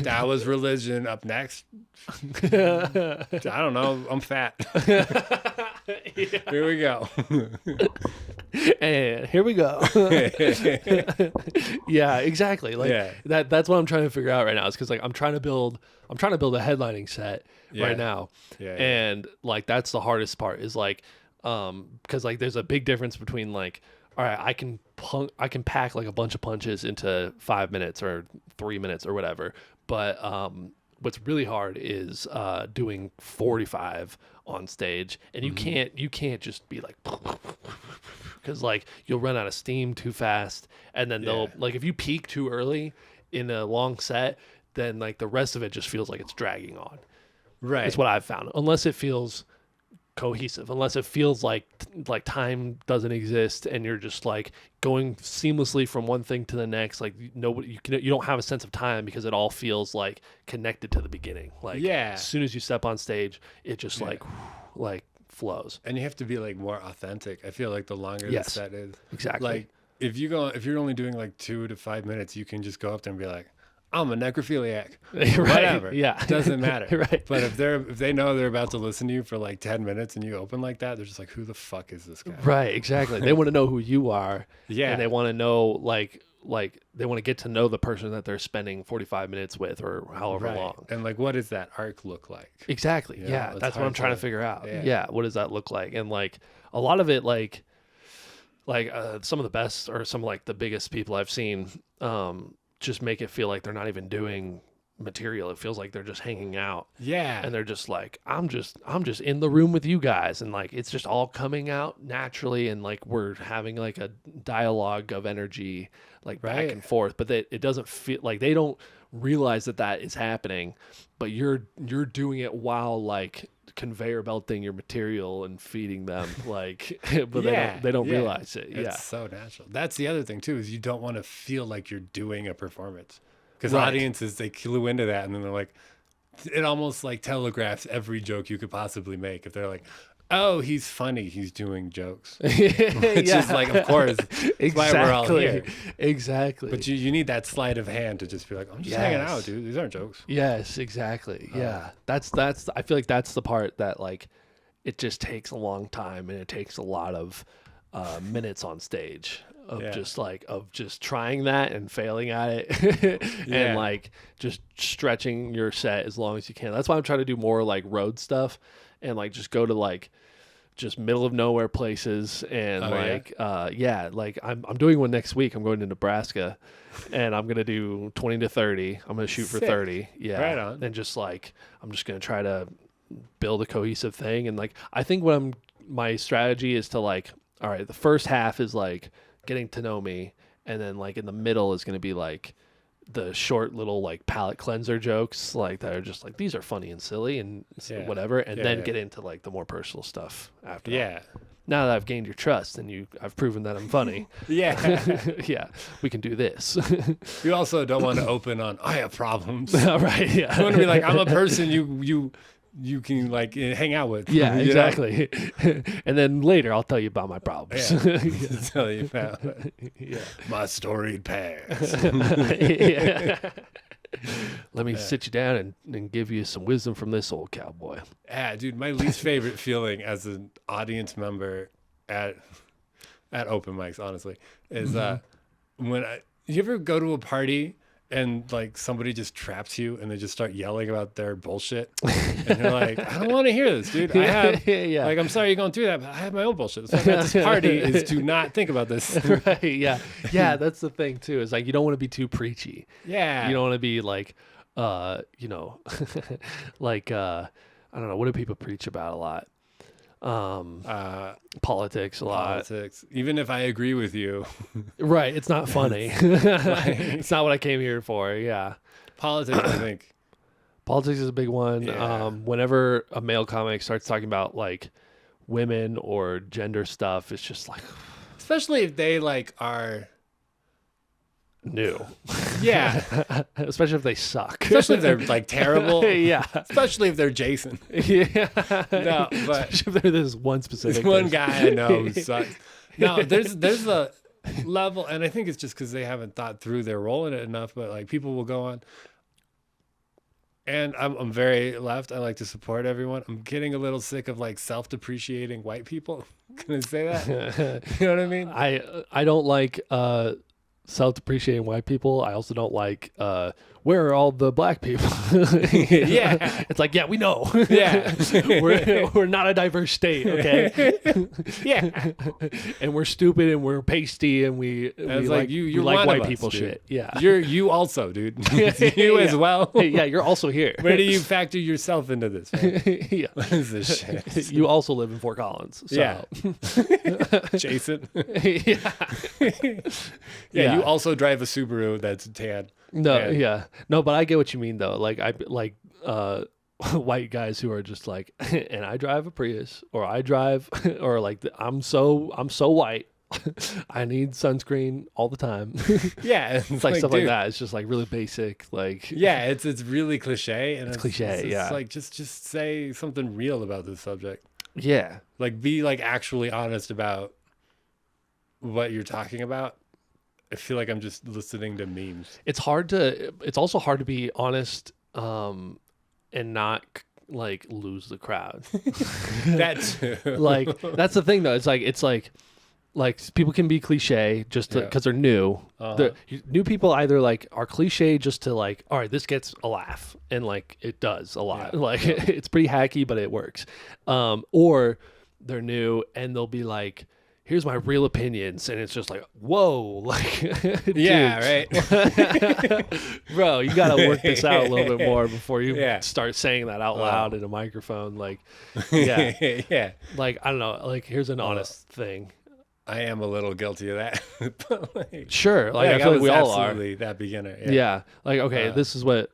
B: That was religion. Up next, I don't know. I'm fat. Here we go.
A: And here we go. Yeah, exactly. Like that's what I'm trying to figure out right now. Is because like I'm trying to build a headlining set right now. And like that's the hardest part is like because like there's a big difference between like, all right, I can pack like a bunch of punches into 5 minutes or 3 minutes or whatever. But what's really hard is doing 45 on stage, and you can't just be like, because like you'll run out of steam too fast, and then they'll like if you peak too early in a long set, then like the rest of it just feels like it's dragging on.
B: Right.
A: It's what I've found. Unless it feels cohesive, unless it feels like time doesn't exist and you're just like going seamlessly from one thing to the next, like you don't have a sense of time because it all feels like connected to the beginning. Like as soon as you step on stage, it just like flows. And
B: you have to be like more authentic. I feel like the longer the set is,
A: exactly,
B: like if you're only doing like 2 to 5 minutes, you can just go up there and be like, I'm a necrophiliac.
A: Right.
B: Whatever.
A: Yeah.
B: Doesn't matter.
A: Right.
B: But if they know they're about to listen to you for like 10 minutes and you open like that, they're just like, who the fuck is this guy?
A: Right. Exactly. They want to know who you are.
B: Yeah.
A: And they want to know like they want to get to know the person that they're spending 45 minutes with or however long.
B: And like, what does that arc look like?
A: Exactly.
B: You know,
A: yeah. That's what I'm trying to figure out. Yeah. What does that look like? And like a lot of it, like some of the best or some like the biggest people I've seen, just make it feel like they're not even doing material. It feels like they're just hanging out.
B: Yeah.
A: And they're just like, I'm just in the room with you guys. And like, it's just all coming out naturally. And like, we're having like a dialogue of energy, like back and forth, but it doesn't feel like they don't realize that is happening, but you're doing it while like conveyor belting your material and feeding them like but they don't realize it.
B: It's so natural. That's the other thing too, is you don't want to feel like you're doing a performance, because audiences, they clue into that and then they're like, it almost like telegraphs every joke you could possibly make. If they're like, oh, he's funny, he's doing jokes. It's just like, of course, that's why we're all here.
A: Exactly.
B: But you need that sleight of hand to just be like, I'm just hanging out, dude. These aren't jokes.
A: Yes, exactly. Yeah. That's I feel like that's the part that like it just takes a long time, and it takes a lot of minutes on stage of just trying that and failing at it and like just stretching your set as long as you can. That's why I'm trying to do more like road stuff and like just go to like just middle of nowhere places and like I'm doing one next week. I'm going to Nebraska and I'm gonna do 20 to 30. I'm gonna shoot for 30. Yeah.
B: Right on.
A: And just like I'm just gonna try to build a cohesive thing. And like I think my strategy is to like, all right, the first half is like getting to know me, and then like in the middle is gonna be like the short little like palate cleanser jokes like that are just like, these are funny and silly and whatever, and then get into like the more personal stuff after that. Now that I've gained your trust and I've proven that I'm funny, we can do this.
B: You also don't want to open on, I have problems.
A: Right. Yeah.
B: You want to be like, I'm a person you can like hang out with.
A: Yeah, exactly. And then later I'll tell you about my problems.
B: Tell you about my storied past.
A: Let me sit you down and give you some wisdom from this old cowboy.
B: Yeah, dude, my least favorite feeling as an audience member at open mics, honestly, is when you ever go to a party and like somebody just traps you and they just start yelling about their bullshit, and you're like, I don't want to hear this, dude. I have like, I'm sorry you're going through that, but I have my own bullshit. So at this party is to not think about this.
A: Right. Yeah. Yeah. That's the thing too, is like, you don't want to be too preachy.
B: Yeah.
A: You don't want to be like, like, I don't know. What do people preach about a lot? Politics a lot.
B: Even if I agree with you.
A: Right. It's not funny. It's not what I came here for. Yeah.
B: Politics, I think.
A: Politics is a big one.
B: Yeah.
A: Whenever a male comic starts talking about like women or gender stuff, it's just like,
B: especially if they like are
A: new.
B: Yeah.
A: Especially if they suck.
B: Especially if they're like terrible.
A: Yeah.
B: Especially if they're Jason.
A: Yeah.
B: No, but
A: especially if there's one specific
B: one guy I know who sucks. No, there's a level, and I think it's just because they haven't thought through their role in it enough, but like people will go on, And I'm very left. I like to support everyone. I'm getting a little sick of like self-depreciating white people. Can I say that? You know what I mean?
A: I don't like self-depreciating white people. I also don't like where are all the black people?
B: Yeah.
A: It's like, yeah, we know.
B: Yeah.
A: we're not a diverse state, okay?
B: Yeah.
A: And we're stupid and we're pasty and we
B: It's
A: like
B: like
A: we
B: you're
A: like
B: one
A: white
B: of us,
A: people
B: dude.
A: shit. Yeah.
B: You also, dude. You as
A: Yeah.
B: well.
A: Hey, yeah, you're also here.
B: Where do you factor yourself into this? Man?
A: Yeah.
B: What is this shit?
A: You also live in Fort Collins. So.
B: Yeah. Jason.
A: Yeah.
B: Yeah, you also drive a Subaru that's tan.
A: No,
B: And-
A: yeah. No, but I get what you mean though. Like I like white guys who are just like and I drive a Prius or I drive or like I'm so white. I need sunscreen all the time.
B: Yeah,
A: It's like stuff like
B: dude,
A: that. It's just like really basic like
B: Yeah, it's really cliche, and it's
A: cliche,
B: It's
A: yeah.
B: like just say something real about this subject.
A: yeah.
B: Like be like actually honest about what you're talking about. I feel like I'm just listening to memes.
A: It's also hard to be honest and not like lose the crowd.
B: That too.
A: Like that's the thing though. It's like people can be cliche just
B: Yeah.
A: because they're new.
B: Uh-huh.
A: New people either like are cliche just to like, all right, this gets a laugh, and like it does a lot.
B: Yeah.
A: Like it's pretty hacky, but it works. Or they're new and they'll be like, here's my real opinions, and it's just like, whoa, like
B: Yeah, right.
A: bro, you gotta work this out a little bit more before you
B: Yeah.
A: start saying that out loud in a microphone. Like, yeah,
B: Yeah.
A: like I don't know, like here's an honest thing.
B: I am a little guilty of that. But like,
A: Sure, like I feel like
B: was
A: we all are.
B: absolutely that beginner.
A: Yeah. Like, okay,
B: Uh,
A: this is what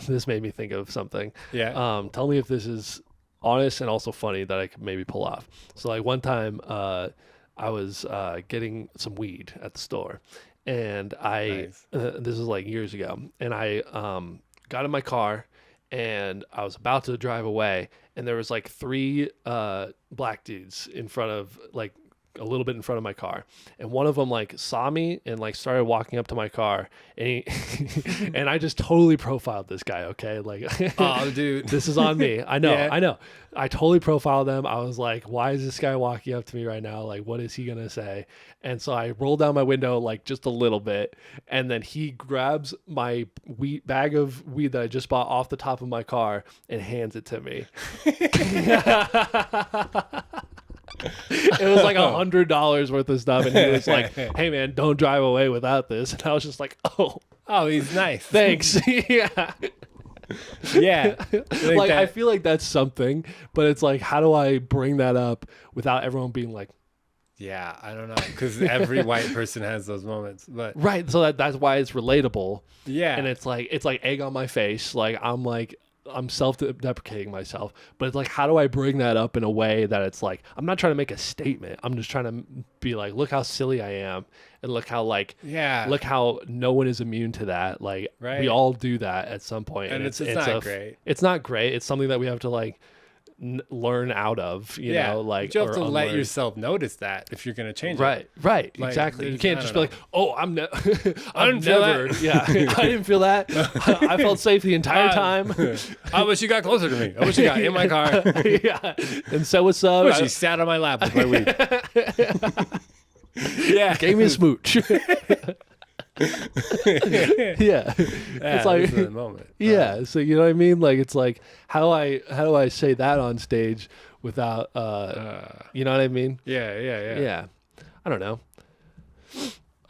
A: this made me think of something.
B: Yeah.
A: Tell me if this is honest and also funny that I could maybe pull off. So like one time I was getting some weed at the store, and
B: Nice.
A: this is like years ago, and I got in my car and I was about to drive away, and there was like three black dudes in front of like a little bit in front of my car, and one of them like saw me and like started walking up to my car, and he, and I just totally profiled this guy. Okay, like
B: Oh, dude.
A: this is on me. I know,
B: Yeah.
A: I know. I totally profiled them. I was like, why is this guy walking up to me right now? Like, what is he gonna say? And so I rolled down my window like just a little bit, and then he grabs my bag of weed that I just bought off the top of my car and hands it to me. It was like $100 worth of stuff, and he was like, "Hey man, don't drive away without this." And I was just like, "Oh,
B: Oh, he's nice.
A: thanks." Yeah.
B: Yeah.
A: Like I
B: that-
A: feel like that's something, but it's like, how do I bring that up without everyone being like,
B: Yeah, I don't know, because every white person has those moments. But
A: right? So that's why it's relatable,
B: yeah,
A: and it's like egg on my face. Like I'm self-deprecating myself, but it's like, how do I bring that up in a way that it's like, I'm not trying to make a statement. I'm just trying to be like, look how silly I am, and look how
B: yeah,
A: look how no one is immune to that. Like
B: Right.
A: we all do that at some point,
B: and it's not great.
A: It's not great. It's something that we have to like learn out of. You know, like
B: you have to
A: or
B: let
A: unlearn.
B: yourself notice that if you're gonna change it.
A: Right,
B: Like,
A: exactly. You
B: there's-
A: can't
B: I
A: just
B: don't
A: be like, "Oh, I'm
B: I didn't feel that.
A: Yeah, I didn't feel that. I felt safe the entire time."
B: I wish you got closer to me. I wish you got in my car.
A: Yeah, and so what's
B: I
A: up?
B: wish you sat on my lap with my weed. Yeah,
A: Gave me a smooch. Yeah, it's like
B: this is the moment.
A: yeah. So you know what I mean? Like it's like how do I say that on stage without you know what I mean?
B: Yeah.
A: Yeah. I don't know.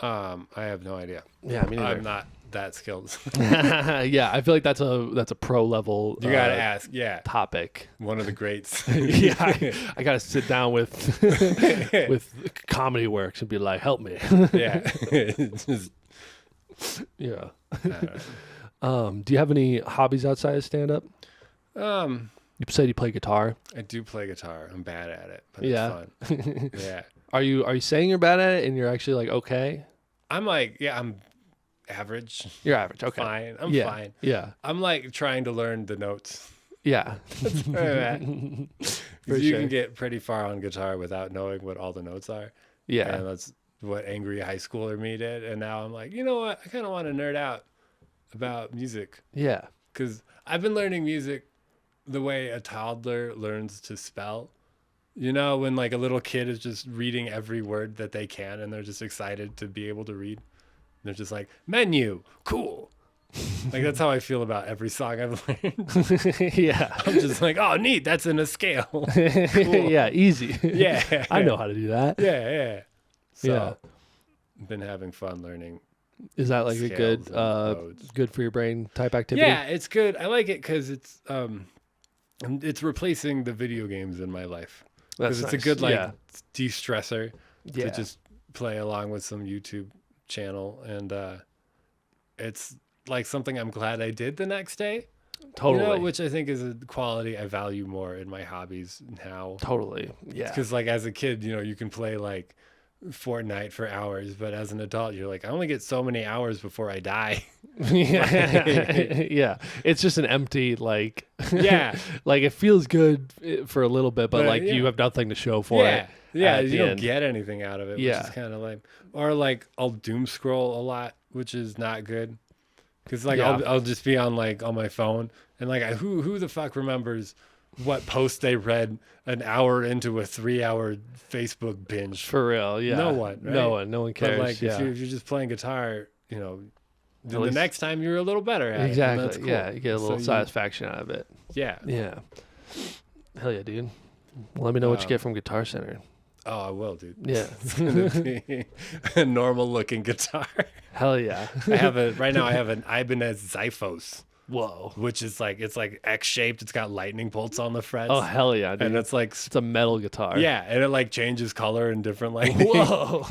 B: I have no idea.
A: Yeah, I mean,
B: I'm not that skilled.
A: yeah, I feel like that's a pro level.
B: You gotta ask. Yeah,
A: topic.
B: one of the greats.
A: Yeah, I gotta sit down with Comedy Works and be like, help me.
B: Yeah. Just,
A: Yeah.
B: uh,
A: Do you have any hobbies outside of stand up? You said you play guitar.
B: I do play guitar. I'm bad at it, but
A: Yeah.
B: it's fun. Yeah.
A: Are you saying you're bad at it and you're actually like okay?
B: I'm like, yeah, I'm average.
A: You're average. Okay.
B: Fine. I'm
A: yeah.
B: fine.
A: Yeah.
B: I'm like trying to learn the notes.
A: Yeah.
B: For you
A: sure.
B: can get pretty far on guitar without knowing what all the notes are.
A: Yeah.
B: And that's what angry high schooler me did. And now I'm like, you know what? I kind of want to nerd out about music.
A: Yeah.
B: because I've been learning music the way a toddler learns to spell. You know, when like a little kid is just reading every word that they can and they're just excited to be able to read. They're just like, menu, cool. Like, that's how I feel about every song I've learned.
A: Yeah.
B: I'm just like, oh, neat. That's in a scale. Cool.
A: Yeah, easy.
B: Yeah.
A: I know how to do that.
B: Yeah. So,
A: Yeah.
B: been having fun learning.
A: Is that like a
B: Scales
A: good,
B: and modes.
A: good for your brain type activity?
B: Yeah, it's good. I like it because it's replacing the video games in my life. Because it's a good like de-stressor to just play along with some YouTube channel, and it's like something I'm glad I did the next day.
A: Totally.
B: You know, which I think is a quality I value more in my hobbies now.
A: Totally. Yeah.
B: Because like as a kid, you know, you can play like Fortnite for hours, but as an adult, you're like, I only get so many hours before I die.
A: Yeah. It's just an empty like.
B: Yeah.
A: Like it feels good for a little bit, but like
B: yeah.
A: you have nothing to show for it.
B: Yeah,
A: at
B: you
A: the
B: don't
A: end.
B: get anything out of it, which is kind of like, or like I'll doom scroll a lot, which is not good. Because like I'll just be on like on my phone and like who the fuck remembers what post they read an hour into a 3-hour Facebook binge?
A: For real, yeah.
B: No one, right?
A: No one cares.
B: But like if you're just playing guitar, you know, then the next time you're a little better at it.
A: Exactly.
B: That's cool.
A: Yeah, you get a little satisfaction out of it.
B: Yeah.
A: Yeah. Hell yeah, dude. Let me know what you get from Guitar Center.
B: Oh, I will, dude.
A: Yeah.
B: It's gonna be a normal looking guitar.
A: Hell yeah.
B: I have an Ibanez Xiphos.
A: Whoa.
B: Which is like, it's like X-shaped. It's got lightning bolts on the frets.
A: Oh, hell yeah, dude.
B: And it's like,
A: it's a metal guitar.
B: yeah, and it like changes color in different lightning.
A: Whoa.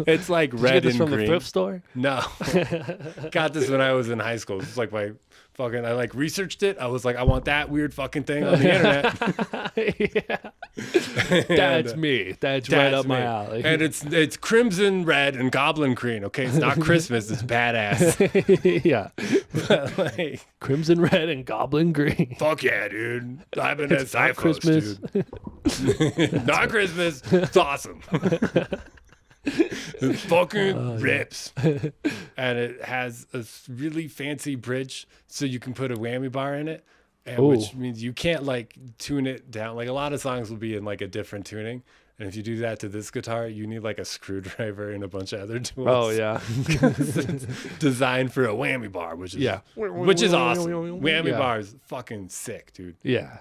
B: It's like
A: Did
B: red
A: you get this
B: and
A: from
B: green.
A: the thrift store?
B: No. Got this when I was in high school. It's like my fucking, I like researched it. I was like, I want that weird fucking thing on the internet.
A: Yeah. That's me. That's right up my alley.
B: And it's crimson red and goblin green. Okay, it's not Christmas. It's badass.
A: Yeah.
B: But like,
A: Crimson red and goblin green.
B: fuck yeah, dude. I've been at
A: It's not
B: Xiphos,
A: Christmas.
B: dude. Not Christmas. It's awesome. It fucking rips. And it has a really fancy bridge so you can put a whammy bar in it. And which means you can't like tune it down. Like a lot of songs will be in like a different tuning. And if you do that to this guitar, you need like a screwdriver and a bunch of other tools.
A: Oh yeah.
B: It's designed for a whammy bar, which is awesome. Whammy bar is fucking sick, dude.
A: Yeah.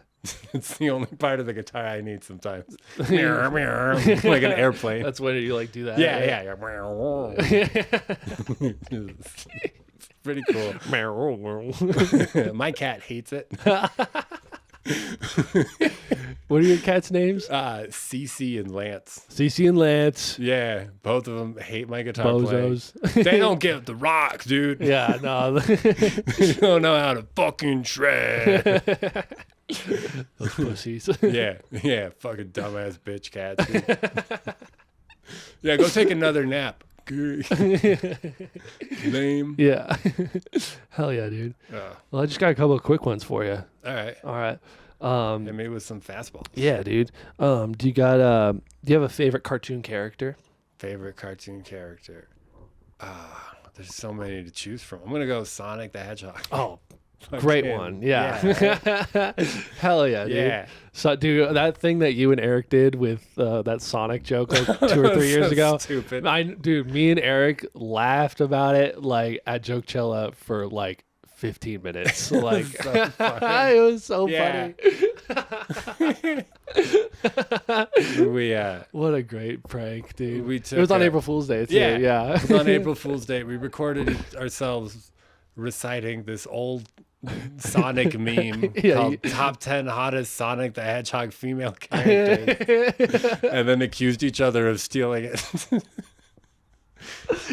B: It's the only part of the guitar I need sometimes. Like an airplane.
A: That's when you like do that.
B: Yeah. It's pretty cool. My cat hates it.
A: What are your cats' names?
B: Cece and Lance.
A: Cece and Lance.
B: Yeah, both of them hate my guitar
A: Bozos.
B: playing. They don't get the rocks, dude.
A: Yeah, no.
B: They don't know how to fucking shred.
A: Those pussies.
B: Yeah, fucking dumbass bitch cats. Dude. Yeah, go take another nap. Lame.
A: Yeah. Hell yeah, dude. Well, I just got a couple of quick ones for you.
B: All
A: right.
B: Hit me with some fastballs.
A: Yeah, dude. Do you have a favorite cartoon character?
B: Favorite cartoon character? There's so many to choose from. I'm gonna go Sonic the Hedgehog.
A: Oh, great one. Yeah. Hell yeah, dude.
B: Yeah.
A: So, dude, that thing that you and Eric did with that Sonic joke like 2 or 3 years ago.
B: Stupid.
A: Dude, me and Eric laughed about it like at Jokechella for like 15 minutes. Like
B: So funny.
A: it was so
B: Yeah.
A: funny. What a great prank, dude.
B: We
A: It was on
B: took
A: April Fool's Day too.
B: Yeah.
A: Yeah.
B: It was on April Fool's Day. We recorded ourselves reciting this old Sonic meme called Top 10 Hottest Sonic the Hedgehog Female Characters. And then accused each other of stealing it.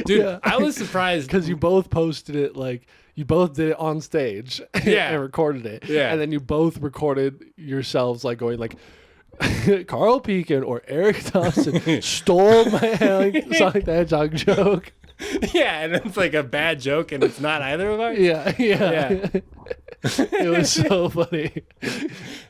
B: Dude,
A: Yeah.
B: I was surprised.
A: Because you both posted it like you both did it on stage and recorded it.
B: Yeah.
A: And then you both recorded yourselves like going like Carl Pieken or Eric Dawson stole my Sonic the Hedgehog joke.
B: Yeah, and it's like a bad joke and it's not either of ours.
A: Yeah. It was so funny.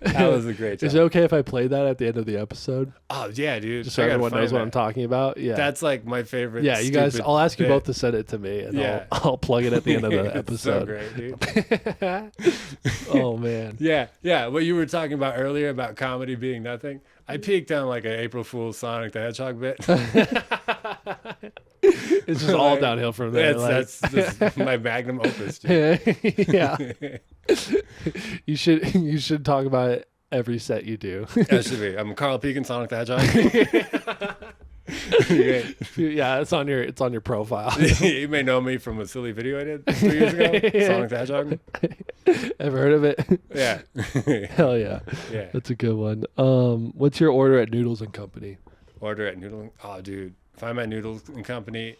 B: That was a great job.
A: Is it okay if I play that at the end of the episode?
B: Oh yeah, dude.
A: Just so
B: I gotta
A: everyone knows
B: find
A: what
B: that.
A: I'm talking about? Yeah.
B: That's like my favorite.
A: Yeah, you guys,
B: stupid
A: I'll ask you
B: bit.
A: both to send it to me, and
B: Yeah.
A: I'll plug it at the end of the
B: It's
A: episode.
B: so great, dude.
A: Oh, man.
B: Yeah. What you were talking about earlier about comedy being nothing. I peaked on like an April Fool's Sonic the Hedgehog bit.
A: It's just all downhill from there.
B: That's my magnum opus. Dude.
A: Yeah. You should talk about it every set you do.
B: That should be. I'm Carl Pieken, Sonic the Hedgehog.
A: Yeah, it's on your profile.
B: You may know me from a silly video I did 2 years ago. Sonic the Hedgehog.
A: Ever heard of it?
B: Yeah.
A: Hell yeah.
B: Yeah.
A: That's a good one. What's your order at Noodles and Company?
B: Order at Noodle. Oh, dude. If I'm at Noodles and Company,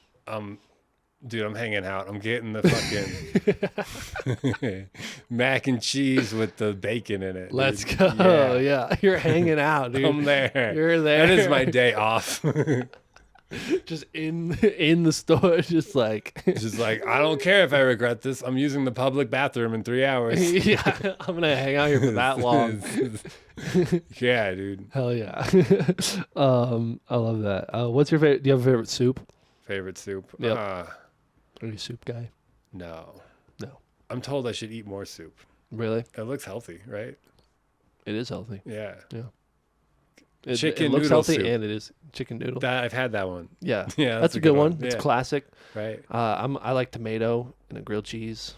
B: dude, I'm hanging out. I'm getting the fucking mac and cheese with the bacon in it.
A: Let's
B: dude.
A: go. Yeah. You're hanging out, dude.
B: I'm there.
A: You're there.
B: That is my day off.
A: Just in the store, just like
B: Just like, I don't care if I regret this. I'm using the public bathroom in 3 hours.
A: yeah, I'm gonna hang out here for that long.
B: Yeah, dude.
A: Hell yeah. I love that. What's your favorite? Do you have a favorite soup?
B: Favorite soup?
A: Yep. Are you a soup guy?
B: No.
A: No.
B: I'm told I should eat more soup.
A: Really?
B: It looks healthy, right?
A: It is healthy.
B: Yeah.
A: It looks
B: noodle
A: healthy
B: soup.
A: and it is chicken noodle.
B: I've had that one.
A: Yeah.
B: Yeah,
A: That's a good one. It's
B: Yeah.
A: classic.
B: Right.
A: I like tomato and a grilled cheese.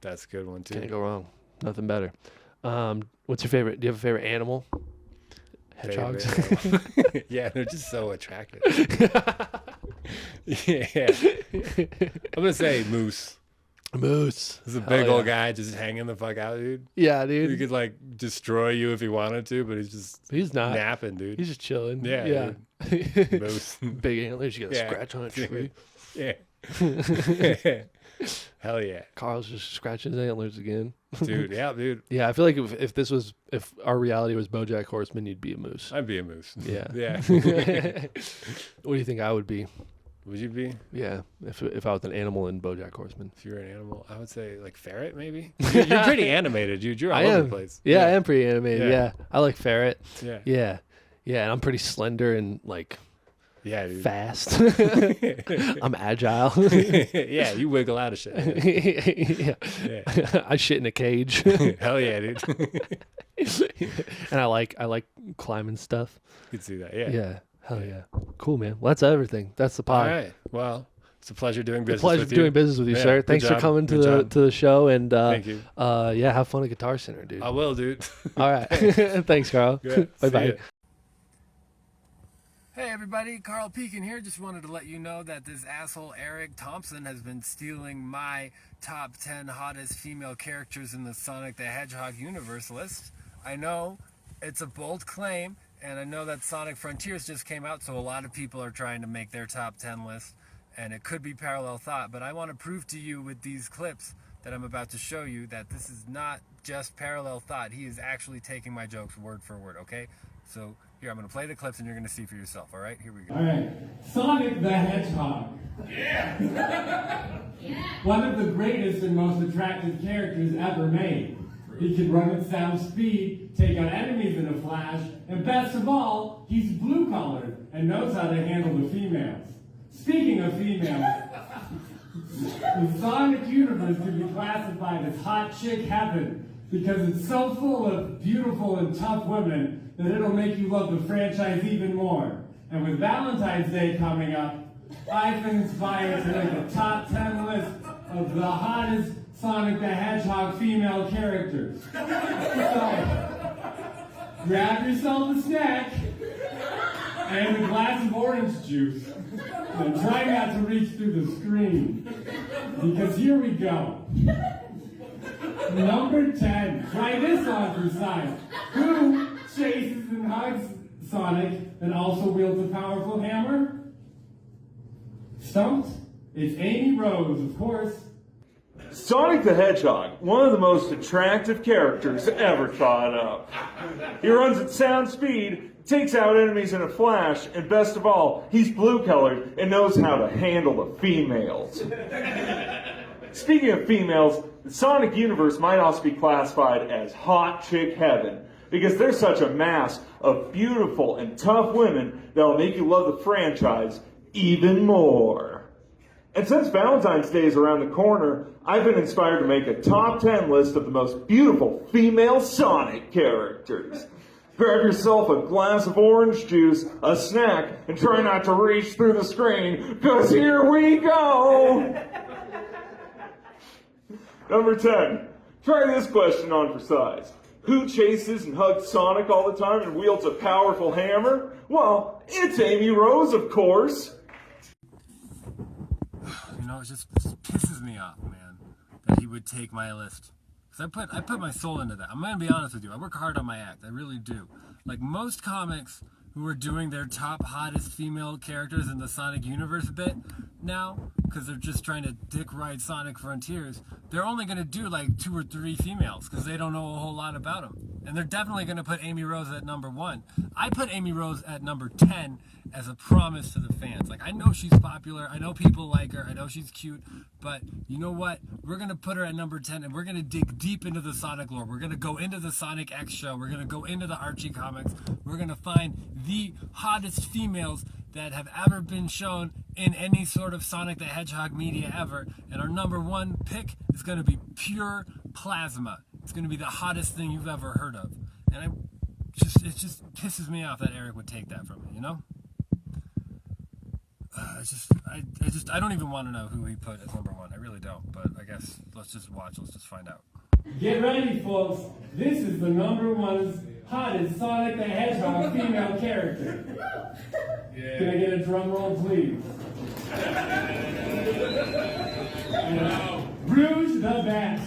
B: That's a good one too.
A: Can't go wrong. Nothing better. What's your favorite? Do you have a favorite animal? Hedgehogs.
B: Favorite. Yeah, they're just so attractive. Yeah. I'm gonna say moose.
A: Moose.
B: This is a
A: Hell
B: big old
A: yeah.
B: guy just hanging the fuck out, dude.
A: Yeah,
B: He
A: dude.
B: could like destroy you if he wanted to, but
A: He's not.
B: napping, dude.
A: He's just chilling.
B: Yeah,
A: Yeah.
B: Moose.
A: Big antlers. You got to
B: Yeah.
A: scratch on a tree.
B: Yeah. Hell yeah.
A: Carl's just scratching his antlers again.
B: Dude, yeah, dude.
A: Yeah, I feel like if our reality was BoJack Horseman, you'd be a moose.
B: I'd be a moose.
A: Yeah.
B: Yeah.
A: What do you think I would be?
B: Would you be?
A: Yeah, if I was an animal in BoJack Horseman.
B: If you were an animal, I would say like ferret, maybe. You're pretty animated, dude. You're all
A: I
B: over
A: am.
B: the place.
A: Yeah, I am pretty animated.
B: Yeah.
A: Yeah. I like ferret.
B: Yeah.
A: Yeah, and I'm pretty slender and like
B: Yeah, dude.
A: fast. I'm agile.
B: Yeah, you wiggle out of shit.
A: Yeah.
B: Yeah.
A: I shit in a cage,
B: Hell yeah, dude.
A: and I like climbing stuff.
B: You could see that. Yeah.
A: Yeah, hell yeah, cool, man. Well, that's everything. That's the
B: All
A: pod.
B: right. Well, it's a pleasure doing business
A: Pleasure
B: with you.
A: doing business with you,
B: Yeah,
A: sir.
B: good
A: Thanks for
B: job.
A: coming to
B: Good
A: the
B: job.
A: to the show, and
B: Thank you.
A: yeah, have fun at Guitar Center, dude.
B: I will, dude.
A: All right, thanks, Carl.
B: Good.
A: Bye
B: See
A: bye.
B: ya. Hey everybody, Carl Pieken here. Just wanted to let you know that this asshole Eric Thompson has been stealing my top 10 hottest female characters in the Sonic the Hedgehog universe list. I know it's a bold claim, and I know that Sonic Frontiers just came out, so a lot of people are trying to make their top 10 list, and it could be parallel thought, but I want to prove to you with these clips that I'm about to show you that this is not just parallel thought. He is actually taking my jokes word for word, okay? So here, I'm going to play the clips and you're going to see for yourself, all right? Here we go.
C: All right, Sonic the Hedgehog. Yeah! One of the greatest and most attractive characters ever made. He can run at sound speed, take out enemies in a flash, and best of all, he's blue-collared and knows how to handle the females. Speaking of females, the Sonic universe can be classified as hot chick heaven because it's so full of beautiful and tough women that it'll make you love the franchise even more. And with Valentine's Day coming up, I've been inspired to make a top 10 list of the hottest Sonic the Hedgehog female characters. So, grab yourself a snack and a glass of orange juice. And try not to reach through the screen. Because here we go. Number 10. Try this on for size. Who chases and hugs Sonic and also wields a powerful hammer? Stumped? It's Amy Rose, of course.
D: Sonic the Hedgehog, one of the most attractive characters ever thought up. He runs at sound speed, takes out enemies in a flash, and best of all, he's blue-colored and knows how to handle the females. Speaking of females, The Sonic universe might also be classified as hot chick heaven, because there's such a mass of beautiful and tough women that'll make you love the franchise even more. And since Valentine's Day is around the corner, I've been inspired to make a top 10 list of the most beautiful female Sonic characters. Grab yourself a glass of orange juice, a snack, and try not to reach through the screen, because here we go! Number 10. Try this question on for size. Who chases and hugs Sonic all the time and wields a powerful hammer? Well, it's Amy Rose, of course.
B: You know, it just pisses me off, man, that he would take my list. Because I put my soul into that. I'm going to be honest with you. I work hard on my act. I really do. Like most comics who are doing their top hottest female characters in the Sonic universe bit now, because they're just trying to dick ride Sonic Frontiers, they're only going to do like 2 or 3 females because they don't know a whole lot about them. And they're definitely going to put Amy Rose at number 1. I put Amy Rose at number 10 as a promise to the fans. Like, I know she's popular, I know people like her, I know she's cute, but you know what? We're going to put her at number 10 and we're going to dig deep into the Sonic lore. We're going to go into the Sonic X show. We're going to go into the Archie comics. We're going to find the hottest females that have ever been shown in any sort of Sonic the Hedgehog media ever. And our number 1 pick is going to be pure plasma. It's going to be the hottest thing you've ever heard of. And it just pisses me off that Eric would take that from me, you know? I don't even want to know who he put as number 1. I really don't. But I guess let's just watch. Let's just find out.
C: Get ready, folks. This is the number 1 hottest Sonic the Hedgehog female character. Can I get a drum roll, please? Rouge the Bat.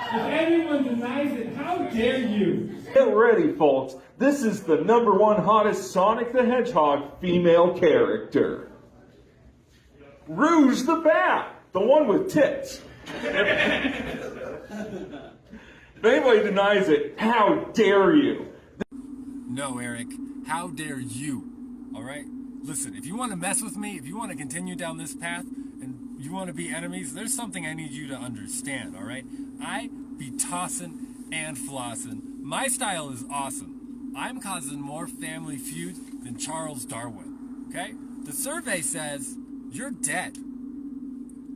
C: If anyone denies it, how dare you?
D: Get ready, folks. This is the number 1 hottest Sonic the Hedgehog female character. Rouge the Bat, the one with tits. If anybody denies it, how dare you?
B: No, Eric, how dare you? All right? Listen, if you want to mess with me, if you want to continue down this path, and you want to be enemies, there's something I need you to understand, all right? I be tossin' and flossin'. My style is awesome. I'm causing more family feuds than Charles Darwin, okay? The survey says you're dead.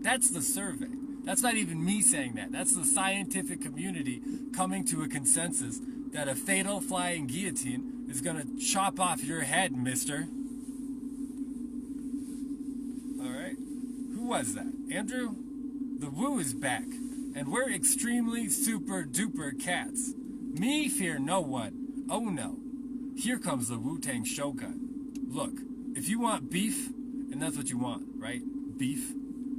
B: That's the survey. That's not even me saying that. That's the scientific community coming to a consensus that a fatal flying guillotine is going to chop off your head, mister. All right. Who was that? Andrew? The Woo is back, and we're extremely super duper cats. Me fear no one. Oh no. Here comes the Wu-Tang Shogun. Look, if you want beef, and that's what you want, right? Beef?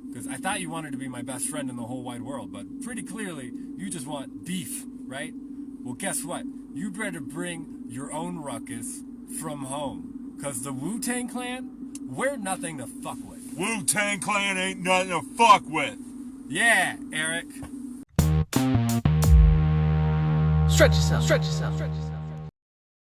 B: Because I thought you wanted to be my best friend in the whole wide world, but pretty clearly, you just want beef, right? Well, guess what? You better bring your own ruckus from home. Because the Wu-Tang Clan, we're nothing to fuck with.
E: Wu-Tang Clan ain't nothing to fuck with.
B: Yeah, Eric.
A: Stretch yourself, stretch yourself, stretch yourself.